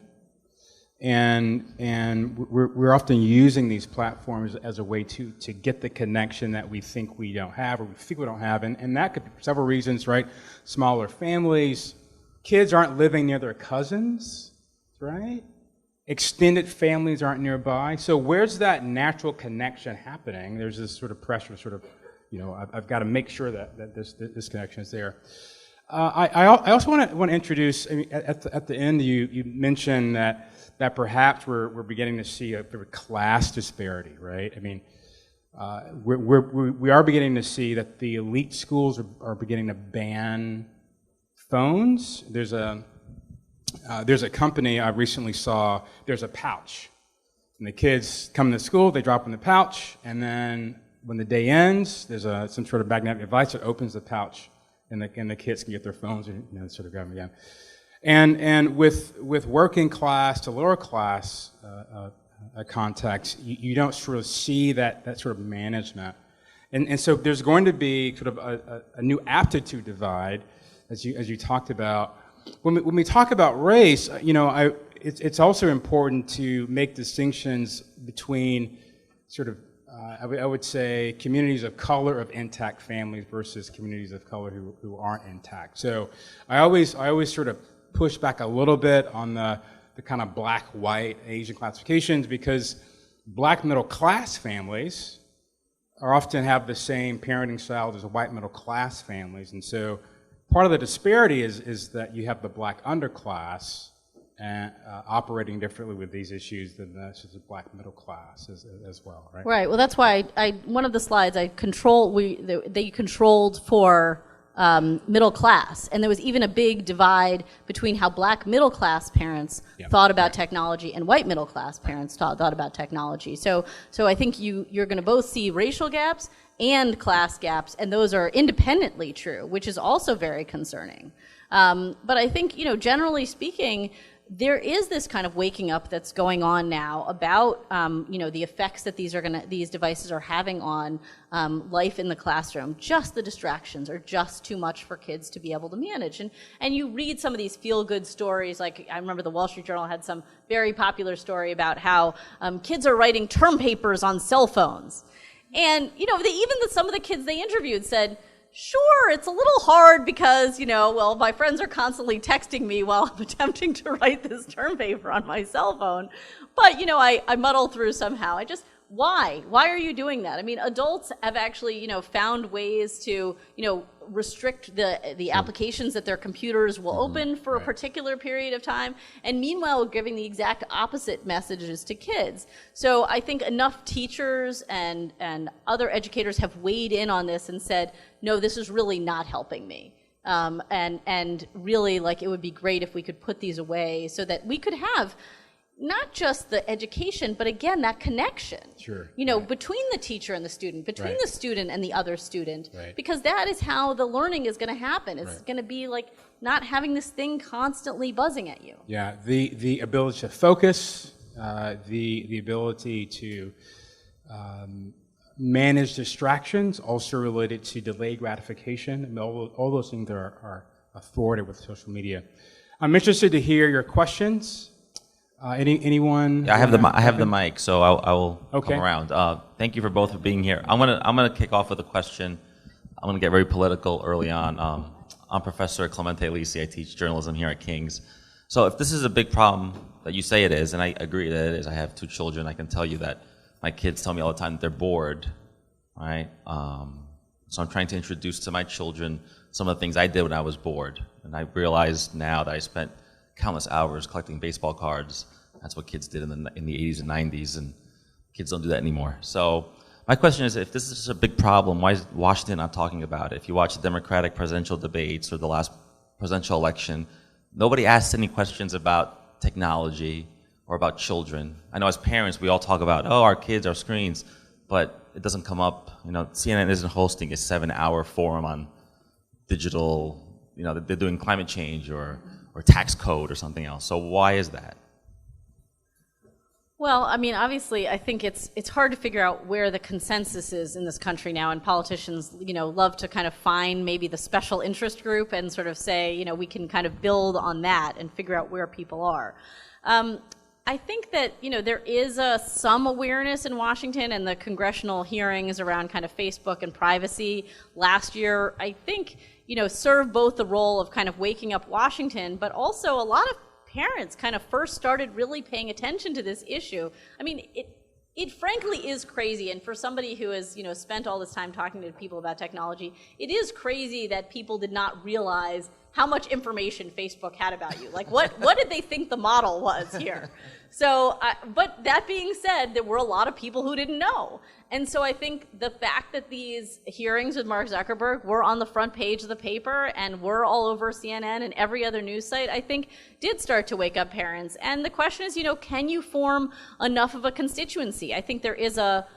and we're often using these platforms as a way to get the connection that we think we don't have, or we think we don't have, and that could be for several reasons, right? Smaller families, kids aren't living near their cousins, right? Extended families aren't nearby, so where's that natural connection happening? There's this sort of pressure, I've got to make sure that this connection is there. I also want to introduce, at the end you mentioned that perhaps we're beginning to see a class disparity, right? I mean, we are beginning to see that the elite schools are beginning to ban phones. There's a company I recently saw. There's a pouch, and the kids come to school, they drop in the pouch, and then when the day ends, there's some sort of magnetic device that opens the pouch. And the kids can get their phones and sort of grab them again. And with working class to lower class context, you don't sort of see that sort of management. And so there's going to be sort of a new aptitude divide, as you talked about, when we talk about race, it's also important to make distinctions between sort of, I would say, communities of color of intact families versus communities of color who aren't intact. So I always sort of push back a little bit on the kind of black, white, Asian classifications, because black middle class families often have the same parenting styles as white middle class families, and so part of the disparity is that you have the black underclass operating differently with these issues than the sort of black middle class as well, right? Right. Well, that's why one of the slides they controlled for middle class, and there was even a big divide between how black middle class parents thought about technology and white middle class parents thought about technology. So I think you're going to both see racial gaps and class gaps, and those are independently true, which is also very concerning. But I think, generally speaking, there is this kind of waking up that's going on now about the effects that these devices are having on life in the classroom. Just the distractions are just too much for kids to be able to manage. And you read some of these feel-good stories, like I remember the Wall Street Journal had some very popular story about how kids are writing term papers on cell phones. And some of the kids they interviewed said, sure, it's a little hard because, my friends are constantly texting me while I'm attempting to write this term paper on my cell phone. But, I muddle through somehow. Why? Why are you doing that? I mean, adults have actually, found ways to, restrict the applications that their computers will open for a particular period of time. And meanwhile, we're giving the exact opposite messages to kids. So I think enough teachers and other educators have weighed in on this and said, no, this is really not helping me. And really, it would be great if we could put these away so that we could have not just the education, but again, that connection, between the teacher and the student, between the student and the other student, because that is how the learning is going to happen. It's going to be like not having this thing constantly buzzing at you. Yeah, the ability to focus, the ability to manage distractions, also related to delayed gratification, and all those things are thwarted with social media. I'm interested to hear your questions. Anyone? Yeah, I have the mic, so I will come around. Thank you for both for being here. I'm gonna kick off with a question. I'm gonna get very political early on. I'm Professor Clemente Lisi. I teach journalism here at King's. So if this is a big problem that you say it is, and I agree that it is, I have 2 children. I can tell you that my kids tell me all the time that they're bored, right? So I'm trying to introduce to my children some of the things I did when I was bored, and I realize now that I spent countless hours collecting baseball cards. That's what kids did in the 80s and 90s, and kids don't do that anymore. So my question is, if this is a big problem, why is Washington not talking about it? If you watch the Democratic presidential debates or the last presidential election, nobody asks any questions about technology or about children. I know as parents, we all talk about, our kids, our screens, but it doesn't come up. CNN isn't hosting a 7-hour forum on digital, they're doing climate change or tax code or something else. So why is that? Well, I mean, obviously, I think it's hard to figure out where the consensus is in this country now, and politicians, love to kind of find maybe the special interest group and sort of say, we can kind of build on that and figure out where people are. I think that, there is some awareness in Washington, and the congressional hearings around kind of Facebook and privacy last year, I think, serve both the role of kind of waking up Washington, but also a lot of parents kind of first started really paying attention to this issue. I mean, it frankly is crazy, and for somebody who has, spent all this time talking to people about technology, it is crazy that people did not realize how much information Facebook had about you. Like, what did they think the model was here? So, but that being said, there were a lot of people who didn't know. And so I think the fact that these hearings with Mark Zuckerberg were on the front page of the paper and were all over CNN and every other news site, I think did start to wake up parents. And the question is, can you form enough of a constituency? I think there is a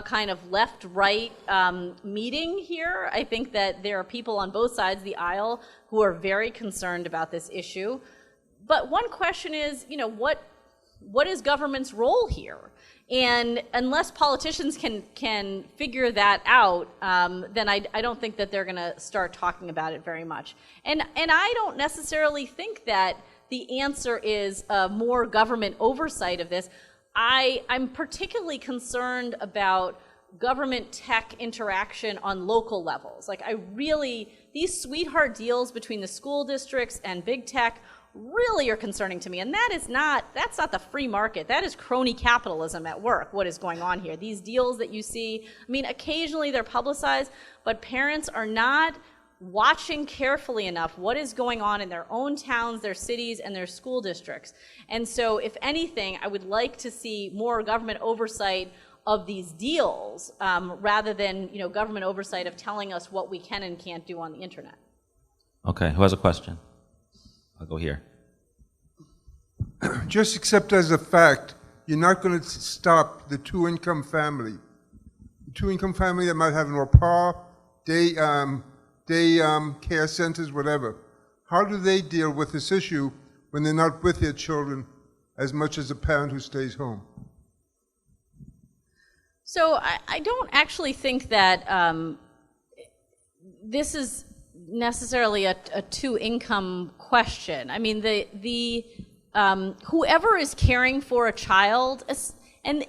kind of left-right meeting here. I think that there are people on both sides of the aisle who are very concerned about this issue. But one question is, what is government's role here? And unless politicians can figure that out, then I don't think that they're going to start talking about it very much. And I don't necessarily think that the answer is more government oversight of this. I'm particularly concerned about government tech interaction on local levels. Like these sweetheart deals between the school districts and big tech really are concerning to me. And that's not the free market. That is crony capitalism at work, what is going on here. These deals that you see, I mean, occasionally they're publicized, but parents are not watching carefully enough what is going on in their own towns, their cities, and their school districts. And so, if anything, I would like to see more government oversight of these deals rather than government oversight of telling us what we can and can't do on the internet. Okay, who has a question? I'll go here. Just accept as a fact, you're not going to stop the two-income family. The two-income family that might have an au pair, day care centers, whatever. How do they deal with this issue when they're not with their children as much as a parent who stays home? So I don't actually think that this is necessarily a two-income question. I mean, the whoever is caring for a child, and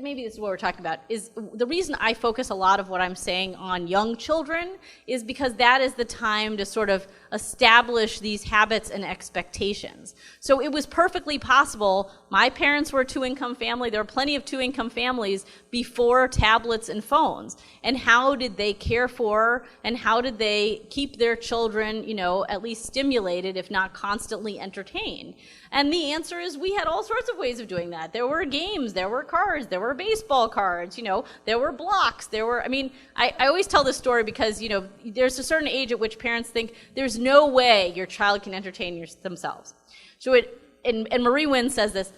maybe this is what we're talking about, is the reason I focus a lot of what I'm saying on young children is because that is the time to sort of establish these habits and expectations. So it was perfectly possible. My parents were a two-income family. There were plenty of two-income families before tablets and phones. And how did they care for and how did they keep their children, at least stimulated, if not constantly entertained? And the answer is we had all sorts of ways of doing that. There were games, there were cards, there were baseball cards, there were blocks, I always tell this story because, there's a certain age at which parents think there's no way your child can entertain themselves. So and Marie Wynn says this,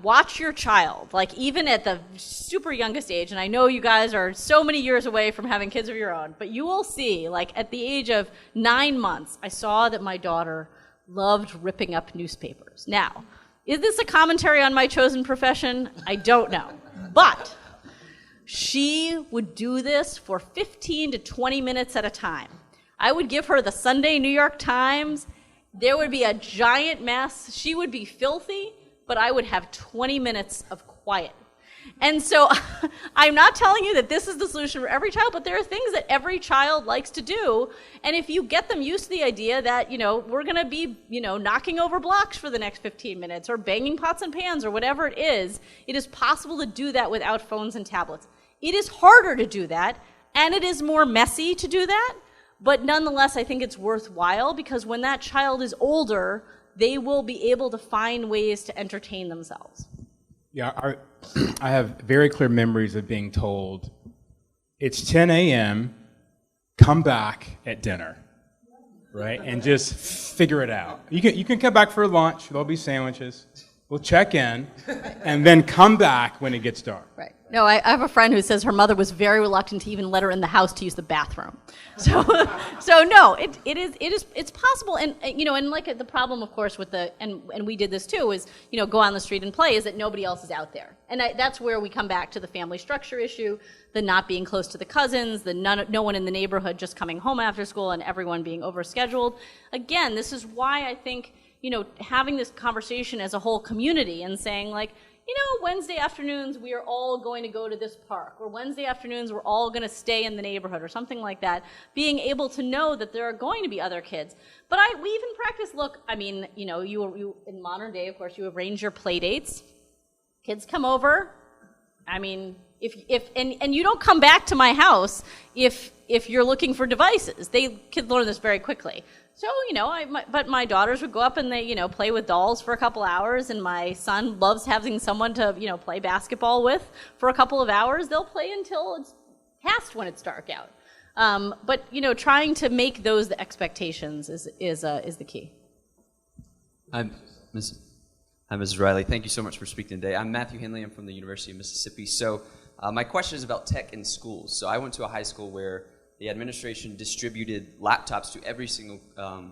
watch your child, like even at the super youngest age, and I know you guys are so many years away from having kids of your own, but you will see, like at the age of 9 months, I saw that my daughter loved ripping up newspapers. Now, is this a commentary on my chosen profession? I don't know. But she would do this for 15 to 20 minutes at a time. I would give her the Sunday New York Times. There would be a giant mess. She would be filthy, but I would have 20 minutes of quiet. And so I'm not telling you that this is the solution for every child, but there are things that every child likes to do. And if you get them used to the idea that, we're going to be, knocking over blocks for the next 15 minutes or banging pots and pans or whatever it is possible to do that without phones and tablets. It is harder to do that, and it is more messy to do that. But nonetheless, I think it's worthwhile because when that child is older, they will be able to find ways to entertain themselves. Yeah, I have very clear memories of being told, it's 10 a.m., come back at dinner, right? And just figure it out. You can come back for lunch, there'll be sandwiches, we'll check in, and then come back when it gets dark. Right. No, I have a friend who says her mother was very reluctant to even let her in the house to use the bathroom. So no, it's possible, and like the problem, of course, with and we did this too, is go on the street and play, is that nobody else is out there, and that's where we come back to the family structure issue, the not being close to the cousins, the no one in the neighborhood just coming home after school, and everyone being overscheduled. Again, this is why I think having this conversation as a whole community and saying like, Wednesday afternoons we are all going to go to this park, or Wednesday afternoons we're all going to stay in the neighborhood, or something like that. Being able to know that there are going to be other kids. But we even practice. Look, you in modern day, of course, you arrange your play dates. Kids come over. If you don't come back to my house if you're looking for devices. Kids learn this very quickly. So, but my daughters would go up and they, play with dolls for a couple hours, and my son loves having someone to, play basketball with for a couple of hours. They'll play until it's past when it's dark out. But, trying to make those the expectations is the key. Hi, Mrs. Riley. Thank you so much for speaking today. I'm Matthew Henley. I'm from the University of Mississippi. So my question is about tech in schools. So I went to a high school where the administration distributed laptops to every single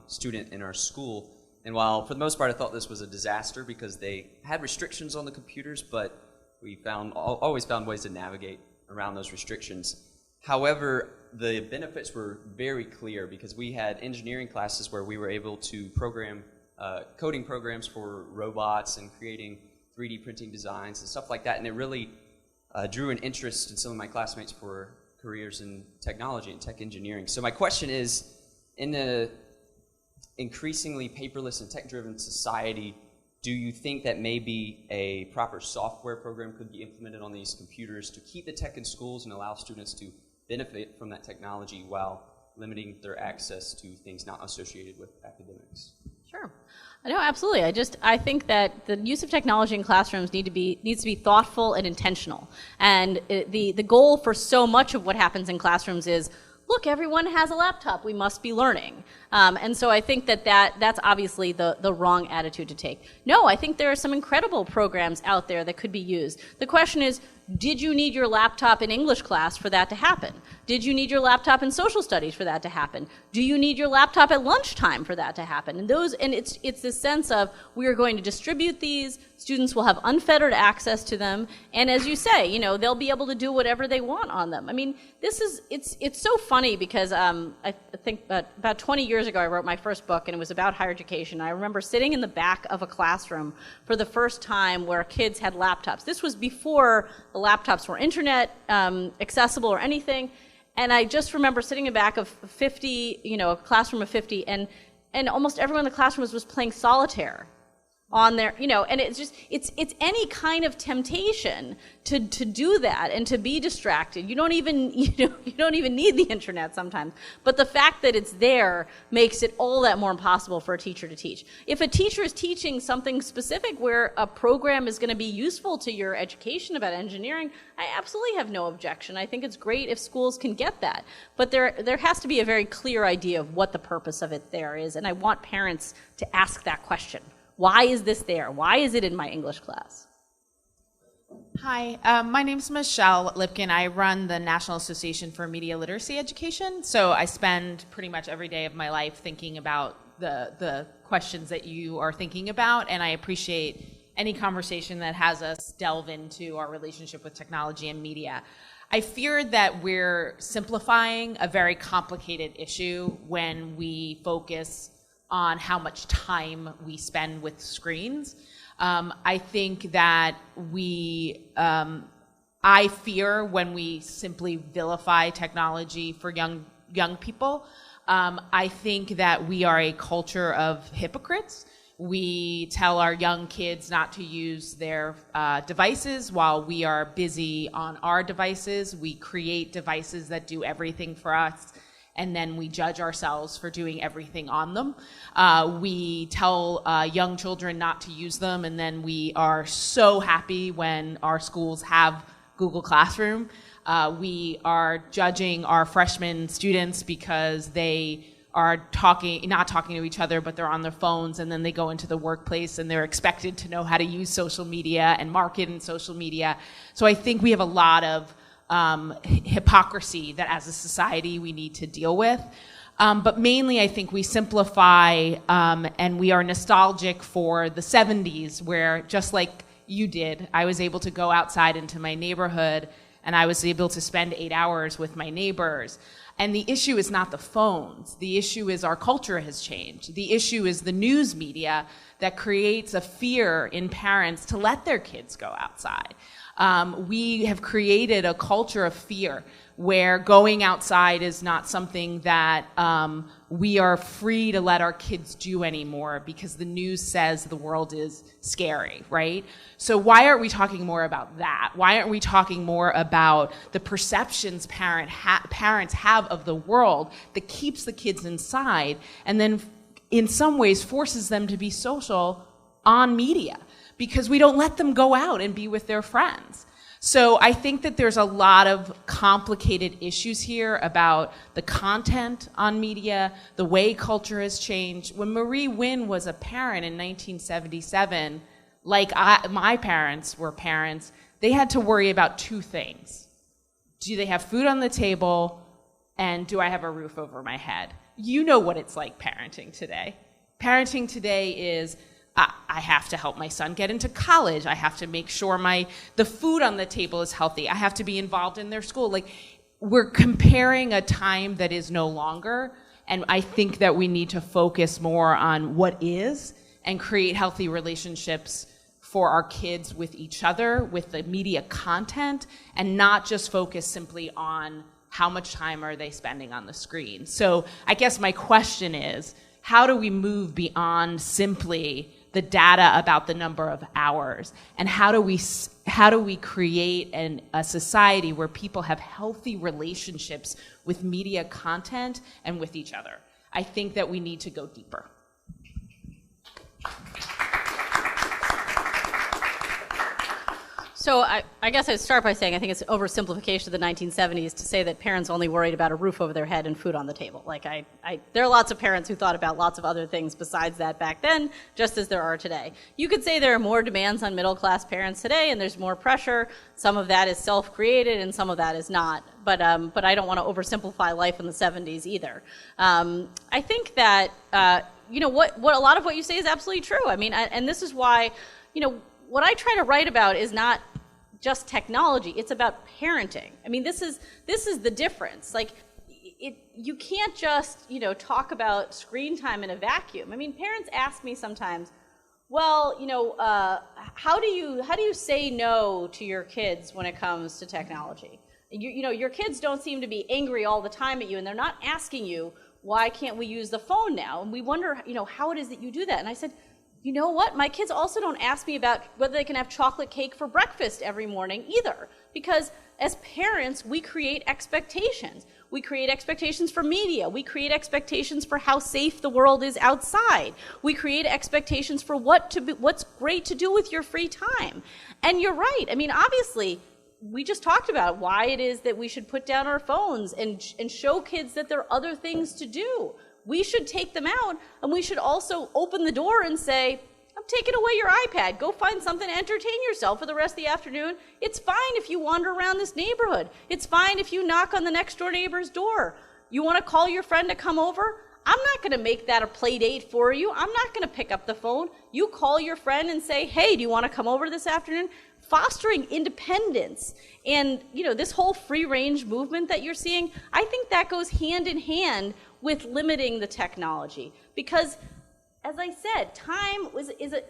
student in our school, And while for the most part I thought this was a disaster because they had restrictions on the computers, but we always found ways to navigate around those restrictions. However, the benefits were very clear because we had engineering classes where we were able to program coding programs for robots and creating 3D printing designs and stuff like that, and it really drew an interest in some of my classmates for careers in technology and tech engineering. So my question is, in an increasingly paperless and tech-driven society, do you think that maybe a proper software program could be implemented on these computers to keep the tech in schools and allow students to benefit from that technology while limiting their access to things not associated with academics? Sure. No, absolutely. I think that the use of technology in classrooms needs to be thoughtful and intentional. And the goal for so much of what happens in classrooms is, look, everyone has a laptop. We must be learning. And so I think that's obviously the wrong attitude to take. No, I think there are some incredible programs out there that could be used. The question is, did you need your laptop in English class for that to happen? Did you need your laptop in social studies for that to happen? Do you need your laptop at lunchtime for that to happen? And it's this sense of, we are going to distribute these, students will have unfettered access to them, and as you say, they'll be able to do whatever they want on them. I mean, it's so funny because I think about 20 years ago I wrote my first book, and it was about higher education. I remember sitting in the back of a classroom for the first time where kids had laptops. This was before the laptops were internet accessible or anything. And I just remember sitting in the back of 50, a classroom of 50, and almost everyone in the classroom was playing solitaire on their, and it's any kind of temptation to do that and to be distracted. You don't even need the internet sometimes. But the fact that it's there makes it all that more impossible for a teacher to teach. If a teacher is teaching something specific where a program is going to be useful to your education about engineering, I absolutely have no objection. I think it's great if schools can get that. But there has to be a very clear idea of what the purpose of it there is. And I want parents to ask that question. Why is this there? Why is it in my English class? Hi, my name's Michelle Lipkin. I run the National Association for Media Literacy Education. So I spend pretty much every day of my life thinking about the questions that you are thinking about, and I appreciate any conversation that has us delve into our relationship with technology and media. I fear that we're simplifying a very complicated issue when we focus on how much time we spend with screens. I think that I fear when we simply vilify technology for young people. I think that we are a culture of hypocrites. We tell our young kids not to use their devices while we are busy on our devices. We create devices that do everything for us, and then we judge ourselves for doing everything on them. We tell young children not to use them, and then we are so happy when our schools have Google Classroom. We are judging our freshman students because they are not talking to each other, but they're on their phones, and then they go into the workplace and they're expected to know how to use social media and market in social media. So I think we have a lot of hypocrisy that as a society we need to deal with. But mainly I think we simplify and we are nostalgic for the 70s, where just like you did, I was able to go outside into my neighborhood and I was able to spend 8 hours with my neighbors. And the issue is not the phones. The issue is our culture has changed. The issue is the news media that creates a fear in parents to let their kids go outside. We have created a culture of fear where going outside is not something that we are free to let our kids do anymore because the news says the world is scary, right? So why aren't we talking more about that? Why aren't we talking more about the perceptions parents have of the world that keeps the kids inside and then in some ways forces them to be social on media? Because we don't let them go out and be with their friends. So I think that there's a lot of complicated issues here about the content on media, the way culture has changed. When Marie Wynn was a parent in 1977, like my parents were parents, they had to worry about two things. Do they have food on the table, and do I have a roof over my head? You know what it's like parenting today. parenting today is, I have to help my son get into college. I have to make sure the food on the table is healthy. I have to be involved in their school. Like, we're comparing a time that is no longer, and I think that we need to focus more on what is and create healthy relationships for our kids with each other, with the media content, and not just focus simply on how much time are they spending on the screen. So I guess my question is, how do we move beyond simply the data about the number of hours, and how do we create a society where people have healthy relationships with media content and with each other? I think that we need to go deeper. So I guess I'd start by saying I think it's an oversimplification of the 1970s to say that parents only worried about a roof over their head and food on the table. Like, there are lots of parents who thought about lots of other things besides that back then, just as there are today. You could say there are more demands on middle-class parents today, and there's more pressure. Some of that is self-created, and some of that is not. But I don't want to oversimplify life in the 70s either. I think that what a lot of what you say is absolutely true. I mean, and this is why, what I try to write about is not just technology, it's about parenting. I mean, this is the difference. Like, you can't just, talk about screen time in a vacuum. I mean, parents ask me sometimes, well, how do you say no to your kids when it comes to technology? Your kids don't seem to be angry all the time at you, and they're not asking you, why can't we use the phone now? And we wonder, how it is that you do that. And I said, you know what? My kids also don't ask me about whether they can have chocolate cake for breakfast every morning either. Because as parents, we create expectations. We create expectations for media. We create expectations for how safe the world is outside. We create expectations for what's great to do with your free time. And you're right. I mean, obviously, we just talked about why it is that we should put down our phones and show kids that there are other things to do. We should take them out, and we should also open the door and say, I'm taking away your iPad. Go find something to entertain yourself for the rest of the afternoon. It's fine if you wander around this neighborhood. It's fine if you knock on the next door neighbor's door. You want to call your friend to come over? I'm not going to make that a play date for you. I'm not going to pick up the phone. You call your friend and say, hey, do you want to come over this afternoon? Fostering independence and, this whole free-range movement that you're seeing, I think that goes hand in hand with limiting the technology. Because, as I said,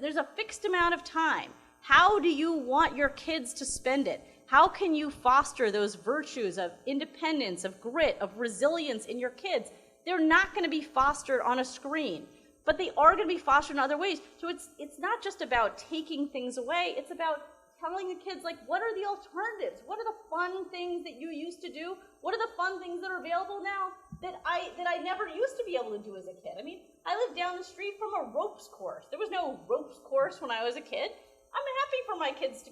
there's a fixed amount of time. How do you want your kids to spend it? How can you foster those virtues of independence, of grit, of resilience in your kids? They're not going to be fostered on a screen, but they are going to be fostered in other ways. So it's not just about taking things away, it's about telling the kids, like, what are the alternatives? What are the fun things that you used to do? What are the fun things that are available now that I never used to be able to do as a kid? I mean, I lived down the street from a ropes course. There was no ropes course when I was a kid. I'm happy for my kids to,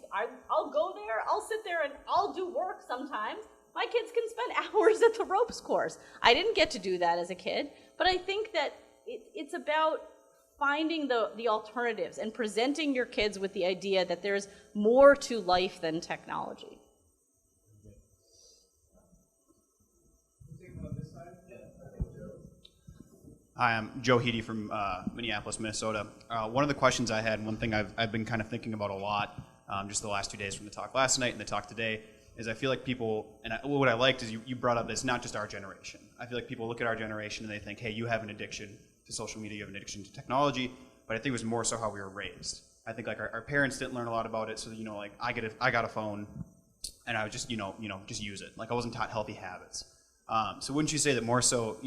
I'll go there, I'll sit there, and I'll do work sometimes. My kids can spend hours at the ropes course. I didn't get to do that as a kid, but I think that it's about finding the alternatives and presenting your kids with the idea that there's more to life than technology. Hi, I'm Joe Heedy from Minneapolis, Minnesota. One of the questions I had, and one thing I've been kind of thinking about a lot, just the last 2 days from the talk last night and the talk today, is I feel like people, and what I liked is you brought up, it's not just our generation. I feel like people look at our generation and they think, hey, you have an addiction to social media, you have an addiction to technology, but I think it was more so how we were raised. I think like our parents didn't learn a lot about it, so like I got a phone, and I would just just use it. Like I wasn't taught healthy habits. So wouldn't you say that more so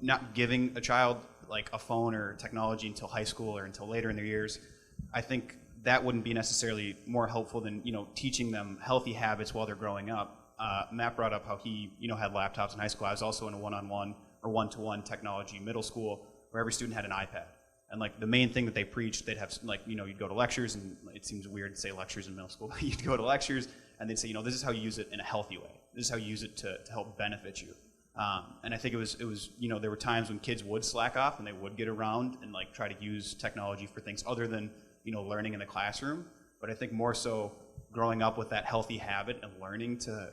not giving a child like a phone or technology until high school or until later in their years, I think that wouldn't be necessarily more helpful than teaching them healthy habits while they're growing up. Matt brought up how he had laptops in high school. I was also in a one-on-one or one-to-one technology middle school where every student had an iPad. And like the main thing that they preached, they'd have you'd go to lectures, and it seems weird to say lectures in middle school, but you'd go to lectures and they'd say, this is how you use it in a healthy way. This is how you use it to help benefit you. And I think it was there were times when kids would slack off and they would get around and like try to use technology for things other than learning in the classroom. But I think more so growing up with that healthy habit and learning to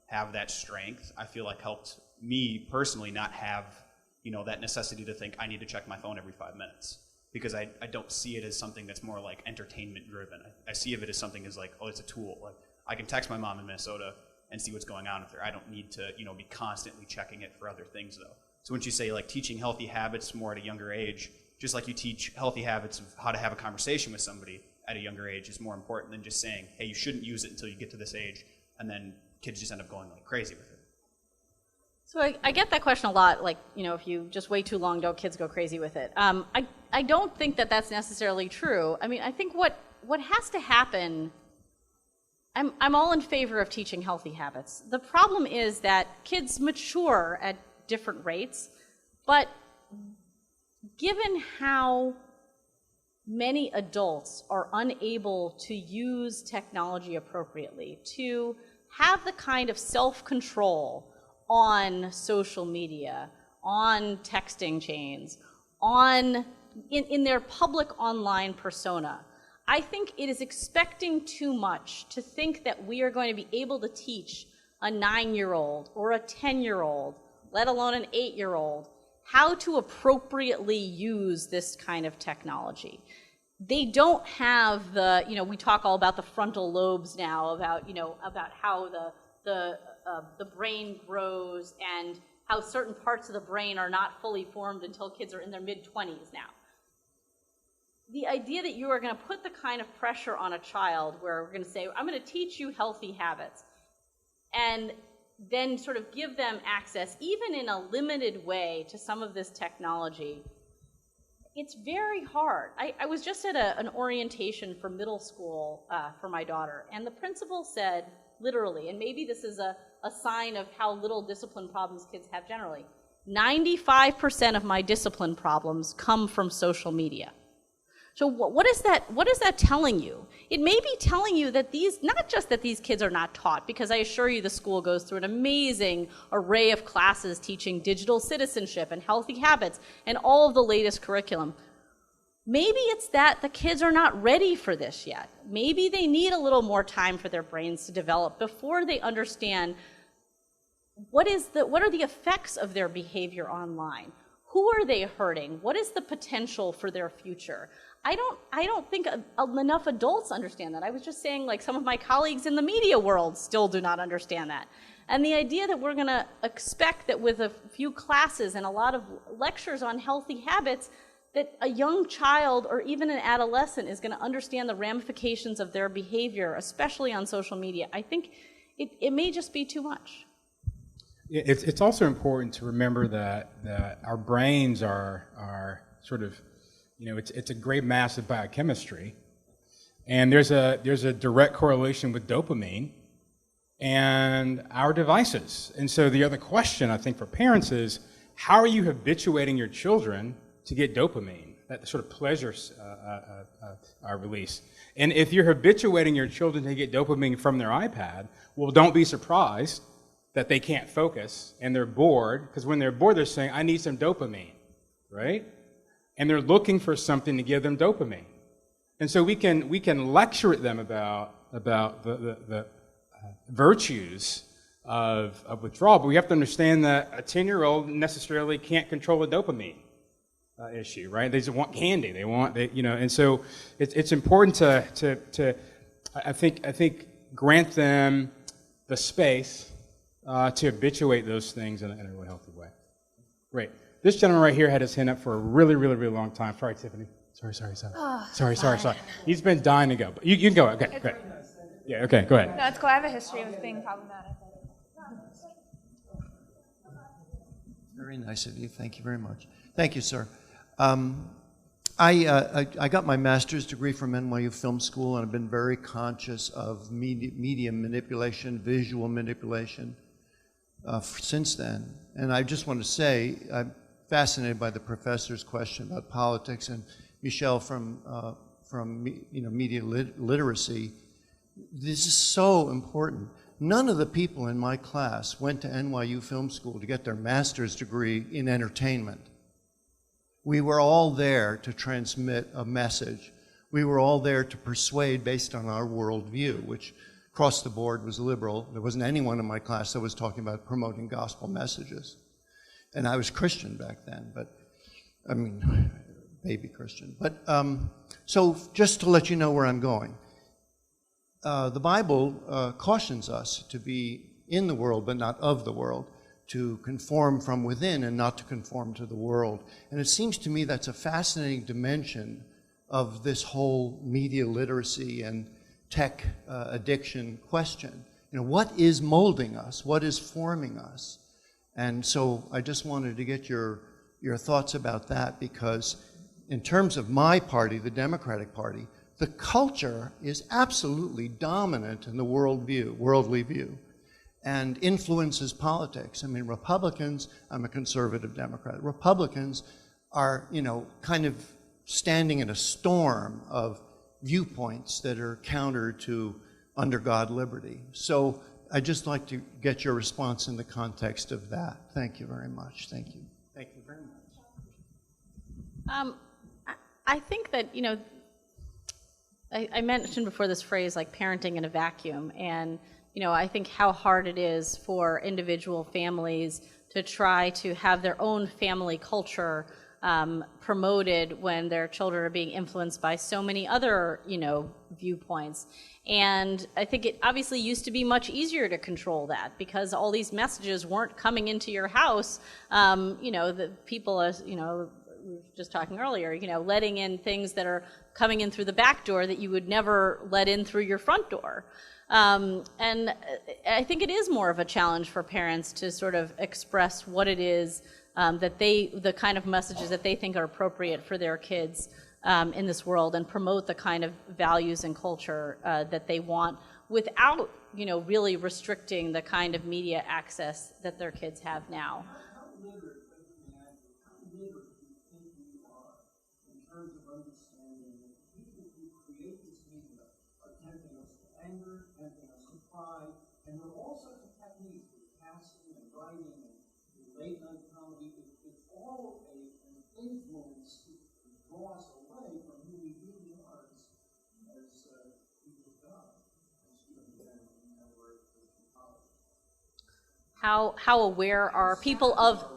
have that strength, I feel like helped me personally not have that necessity to think I need to check my phone every 5 minutes, because I don't see it as something that's more like entertainment driven. I see of it as something as like, oh, it's a tool. Like I can text my mom in Minnesota and see what's going on with her. I don't need to, be constantly checking it for other things though. So once you say like teaching healthy habits more at a younger age, just like you teach healthy habits of how to have a conversation with somebody at a younger age is more important than just saying, hey, you shouldn't use it until you get to this age, and then kids just end up going like crazy with it. So I get that question a lot, like, if you just wait too long, don't kids go crazy with it? I don't think that that's necessarily true. I mean, I think what has to happen, I'm all in favor of teaching healthy habits. The problem is that kids mature at different rates, but given how many adults are unable to use technology appropriately, to have the kind of self-control on social media, on texting chains, in their public online persona, I think it is expecting too much to think that we are going to be able to teach a 9-year-old or a 10-year-old, let alone an 8-year-old, how to appropriately use this kind of technology. They don't have the, we talk all about the frontal lobes now, about how the brain grows and how certain parts of the brain are not fully formed until kids are in their mid-20s now. The idea that you are going to put the kind of pressure on a child where we're going to say, I'm going to teach you healthy habits, and then sort of give them access, even in a limited way, to some of this technology, it's very hard. I was just at an orientation for middle school for my daughter, and the principal said, literally, and maybe this is a sign of how little discipline problems kids have generally, 95% of my discipline problems come from social media. So what is that telling you? It may be telling you that not just that these kids are not taught, because I assure you the school goes through an amazing array of classes teaching digital citizenship and healthy habits and all of the latest curriculum. Maybe it's that the kids are not ready for this yet. Maybe they need a little more time for their brains to develop before they understand what are the effects of their behavior online. Who are they hurting? What is the potential for their future? I don't think enough adults understand that. I was just saying, like, some of my colleagues in the media world still do not understand that. And the idea that we're going to expect that with a few classes and a lot of lectures on healthy habits, that a young child or even an adolescent is going to understand the ramifications of their behavior, especially on social media, I think it may just be too much. It's also important to remember that our brains are sort of, it's a great mass of biochemistry, and there's a direct correlation with dopamine and our devices. And so the other question, I think, for parents is, how are you habituating your children to get dopamine, that sort of pleasure release? And if you're habituating your children to get dopamine from their iPad, well, don't be surprised that they can't focus and they're bored, because when they're bored, they're saying, I need some dopamine, right? And they're looking for something to give them dopamine. And so we can lecture at them about the virtues of withdrawal, but we have to understand that a 10-year-old necessarily can't control a dopamine issue, right? They just want candy. And so it's important to I think grant them the space to habituate those things in a really healthy way. Great. This gentleman right here had his hand up for a really, really, really long time. Sorry, Tiffany. Sorry. Oh, Sorry. He's been dying to go. But you can go. Okay, great. Yeah, okay, go ahead. No, it's cool. I have a history with being problematic. Very nice of you. Thank you very much. Thank you, sir. I got my master's degree from NYU Film School, and I've been very conscious of media manipulation, visual manipulation since then. And I just want to say, I'm fascinated by the professor's question about politics, and Michelle from media literacy. This is so important. None of the people in my class went to NYU Film School to get their master's degree in entertainment. We were all there to transmit a message. We were all there to persuade based on our worldview, which across the board was liberal. There wasn't anyone in my class that was talking about promoting gospel messages. And I was Christian back then, but, I mean, baby Christian. But, so just to let you know where I'm going. The Bible cautions us to be in the world, but not of the world, to conform from within and not to conform to the world. And it seems to me that's a fascinating dimension of this whole media literacy and tech addiction question. You know, what is molding us? What is forming us? And so I just wanted to get your thoughts about that, because in terms of my party, the Democratic Party, the culture is absolutely dominant in the worldly view, and influences politics. I mean, Republicans, I'm a conservative Democrat, Republicans are, you know, kind of standing in a storm of viewpoints that are counter to under God liberty. So I'd just like to get your response in the context of that. Thank you very much. Thank you. Thank you very much. I think that, you know, I mentioned before this phrase like parenting in a vacuum, and you know, I think how hard it is for individual families to try to have their own family culture promoted when their children are being influenced by so many other, you know, viewpoints. And I think it obviously used to be much easier to control that because all these messages weren't coming into your house. You know, the people, as you know, we were just talking earlier, you know, letting in things that are coming in through the back door that you would never let in through your front door. And I think it is more of a challenge for parents to sort of express what it is that the kind of messages that they think are appropriate for their kids in this world, and promote the kind of values and culture that they want without, you know, really restricting the kind of media access that their kids have now. And there are all sorts of techniques with casting and writing and late night comedy. It's all an influence to draw us away from who we really are as people of God. How aware are people of?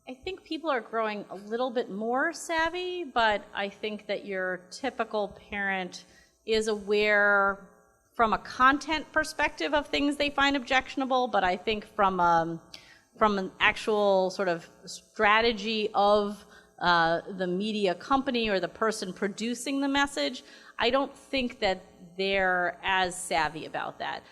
I think people are growing a little bit more savvy, but I think that your typical parent is aware from a content perspective of things they find objectionable, but I think from an actual sort of strategy of the media company or the person producing the message, I don't think that they're as savvy about that.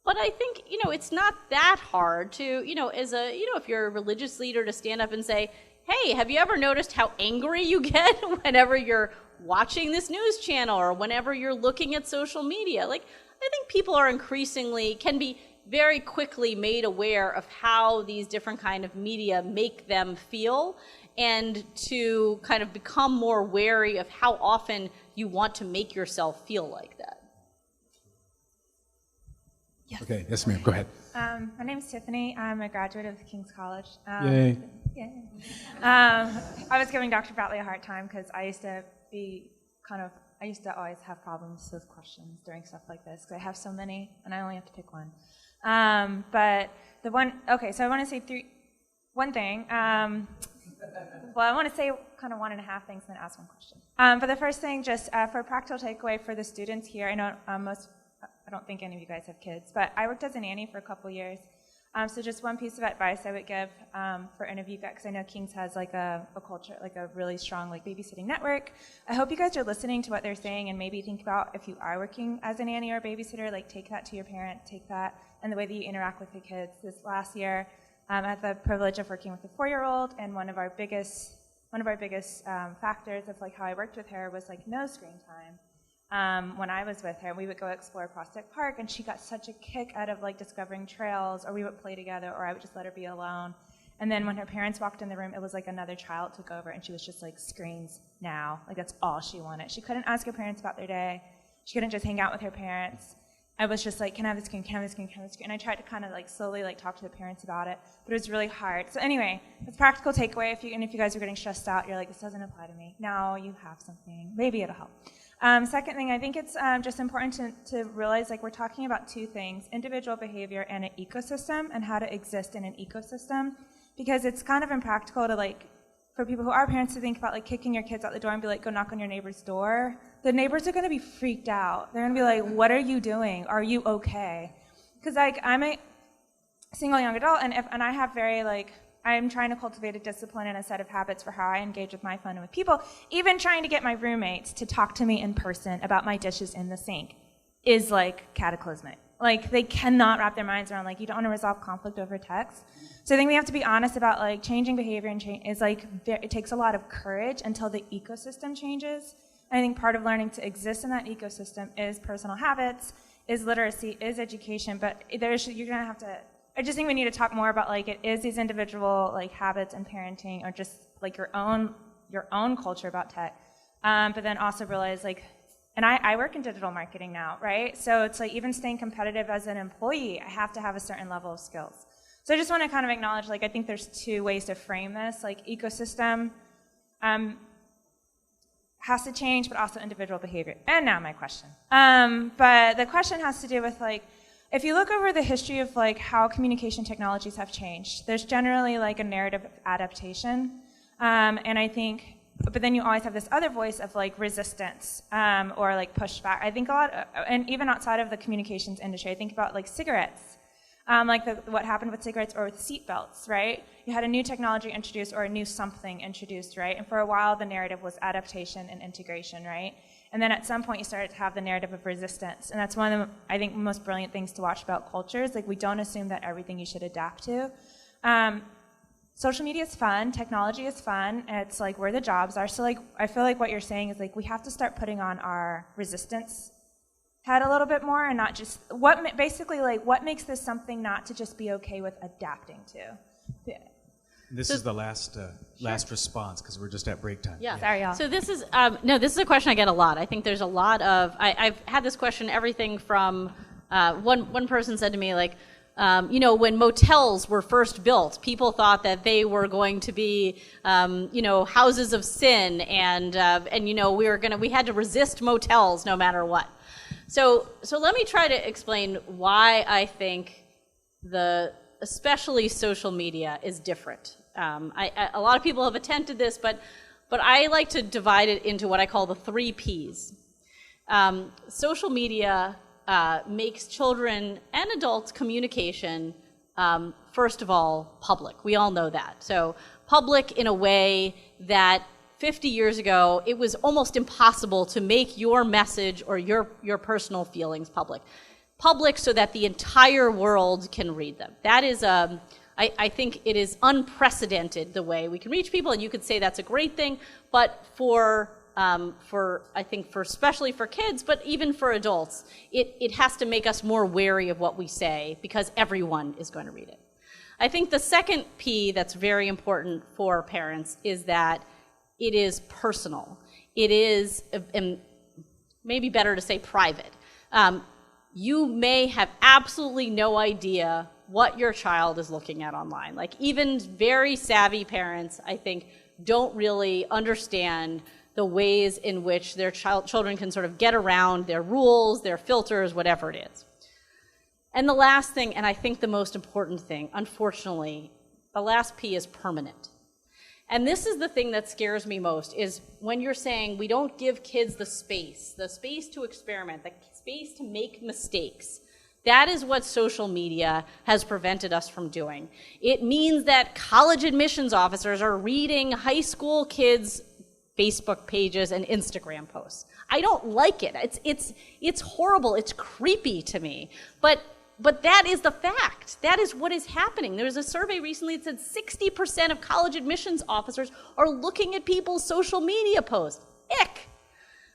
But I think, you know, it's not that hard to, you know, as a, you know, if you're a religious leader, to stand up and say, hey, have you ever noticed how angry you get whenever you're watching this news channel or whenever you're looking at social media? Like, I think people are can be very quickly made aware of how these different kind of media make them feel, and to kind of become more wary of how often you want to make yourself feel like that. Yes. Okay, yes ma'am, go ahead. My name's Tiffany. I'm a graduate of King's College. Yay. Yay. I was giving Dr. Bradley a hard time because I used to always have problems with questions during stuff like this because I have so many and I only have to pick one. But the one, okay, so I want to say one thing. Well, I want to say kind of 1.5 things and then ask one question. But the first thing, just for a practical takeaway for the students here, I know I don't think any of you guys have kids, but I worked as a nanny for a couple years. So just one piece of advice I would give for any of you guys, because I know King's has like a culture, like a really strong like babysitting network. I hope you guys are listening to what they're saying and maybe think about if you are working as a nanny or a babysitter, like take that to your parent, take that and the way that you interact with your kids. This last year, I had the privilege of working with a 4-year-old, and one of our biggest factors of like how I worked with her was like no screen time. When I was with her, we would go explore Prospect Park, and she got such a kick out of like discovering trails, or we would play together, or I would just let her be alone. And then when her parents walked in the room, it was like another child took over, and she was just like, screens now. Like that's all she wanted. She couldn't ask her parents about their day. She couldn't just hang out with her parents. I was just like, can I have the screen, can I have the screen, can I have the screen? And I tried to kind of like slowly like talk to the parents about it, but it was really hard. So anyway, it's a practical takeaway. If you guys are getting stressed out, you're like, this doesn't apply to me. Now you have something. Maybe it'll help. Second thing, I think it's just important to realize, like, we're talking about two things: individual behavior and an ecosystem, and how to exist in an ecosystem. Because it's kind of impractical to, like, for people who are parents to think about, like, kicking your kids out the door and be like, go knock on your neighbor's door. The neighbors are going to be freaked out. They're going to be like, what are you doing? Are you okay? Because, like, I'm a single young adult, and I have very, like, I'm trying to cultivate a discipline and a set of habits for how I engage with my phone and with people. Even trying to get my roommates to talk to me in person about my dishes in the sink is, like, cataclysmic. Like, they cannot wrap their minds around, like, you don't want to resolve conflict over text. So I think we have to be honest about, like, changing behavior and is, like, it takes a lot of courage until the ecosystem changes. I think part of learning to exist in that ecosystem is personal habits, is literacy, is education, but you're going to have to, I just think we need to talk more about, like, it is these individual, like, habits and parenting, or just, like, your own culture about tech, but then also realize, like, and I work in digital marketing now, right? So it's like, even staying competitive as an employee, I have to have a certain level of skills. So I just want to kind of acknowledge, like, I think there's two ways to frame this, like, ecosystem has to change, but also individual behavior. And now my question. But the question has to do with, like, if you look over the history of, like, how communication technologies have changed, there's generally, like, a narrative of adaptation, and I think, but then you always have this other voice of, like, resistance, or, like, pushback. I think a lot, and even outside of the communications industry, I think about, like, cigarettes, what happened with cigarettes or with seatbelts, right? You had a new technology introduced or a new something introduced, right? And for a while, the narrative was adaptation and integration, right? And then at some point, you started to have the narrative of resistance. And that's one of the, I think, most brilliant things to watch about cultures. Like, we don't assume that everything you should adapt to. Social media is fun. Technology is fun. It's like where the jobs are. So, like, I feel like what you're saying is, like, we have to start putting on our resistance head a little bit more, and not just, basically, like, what makes this something not to just be okay with adapting to? Yeah. This is the last response, because we're just at break time. Yeah. Sorry, y'all. So this is this is a question I get a lot. I think there's a lot of I've had this question, everything from one person said to me, like, when motels were first built, people thought that they were going to be houses of sin, and we had to resist motels no matter what. So let me try to explain why I think especially social media is different. A lot of people have attempted this, but I like to divide it into what I call the 3 Ps. Social media makes children and adults' communication, first of all, public. We all know that. So public in a way that 50 years ago, it was almost impossible to make your message or your personal feelings public. Public so that the entire world can read them. That is, I think it is unprecedented the way we can reach people, and you could say that's a great thing, but especially for kids, but even for adults, it has to make us more wary of what we say, because everyone is going to read it. I think the second P that's very important for parents is that it is personal. It is, maybe better to say, private. You may have absolutely no idea what your child is looking at online. Like, even very savvy parents, I think, don't really understand the ways in which their children can sort of get around their rules, their filters, whatever it is. And the last thing, and I think the most important thing, unfortunately, the last P is permanent. And this is the thing that scares me most, is when you're saying we don't give kids the space to experiment, the space to make mistakes. That is what social media has prevented us from doing. It means that college admissions officers are reading high school kids' Facebook pages and Instagram posts. I don't like it. It's horrible. It's creepy to me. But that is the fact. That is what is happening. There was a survey recently that said 60% of college admissions officers are looking at people's social media posts. Ick.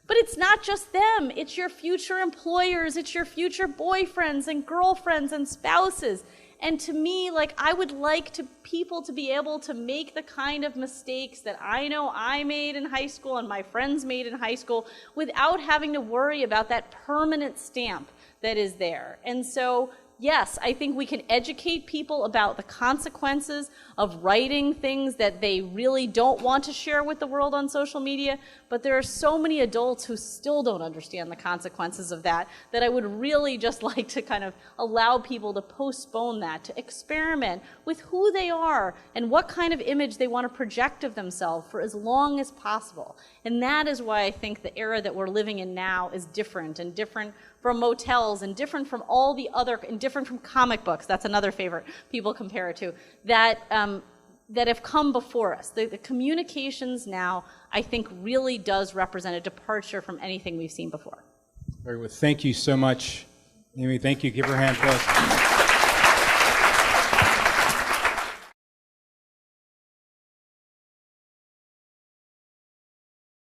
But it's not just them. It's your future employers. It's your future boyfriends and girlfriends and spouses. And to me, like, I would like people to be able to make the kind of mistakes that I know I made in high school and my friends made in high school without having to worry about that permanent stamp that is there. And so yes, I think we can educate people about the consequences of writing things that they really don't want to share with the world on social media, but there are so many adults who still don't understand the consequences of that I would really just like to kind of allow people to postpone that, to experiment with who they are and what kind of image they want to project of themselves for as long as possible. And that is why I think the era that we're living in now is different, and different from motels, and different from all the other, and different from comic books. That's another favorite people compare it to, that have come before us. The communications now, I think, really does represent a departure from anything we've seen before. Very well. Thank you so much, Amy. Thank you. Give her a hand, please.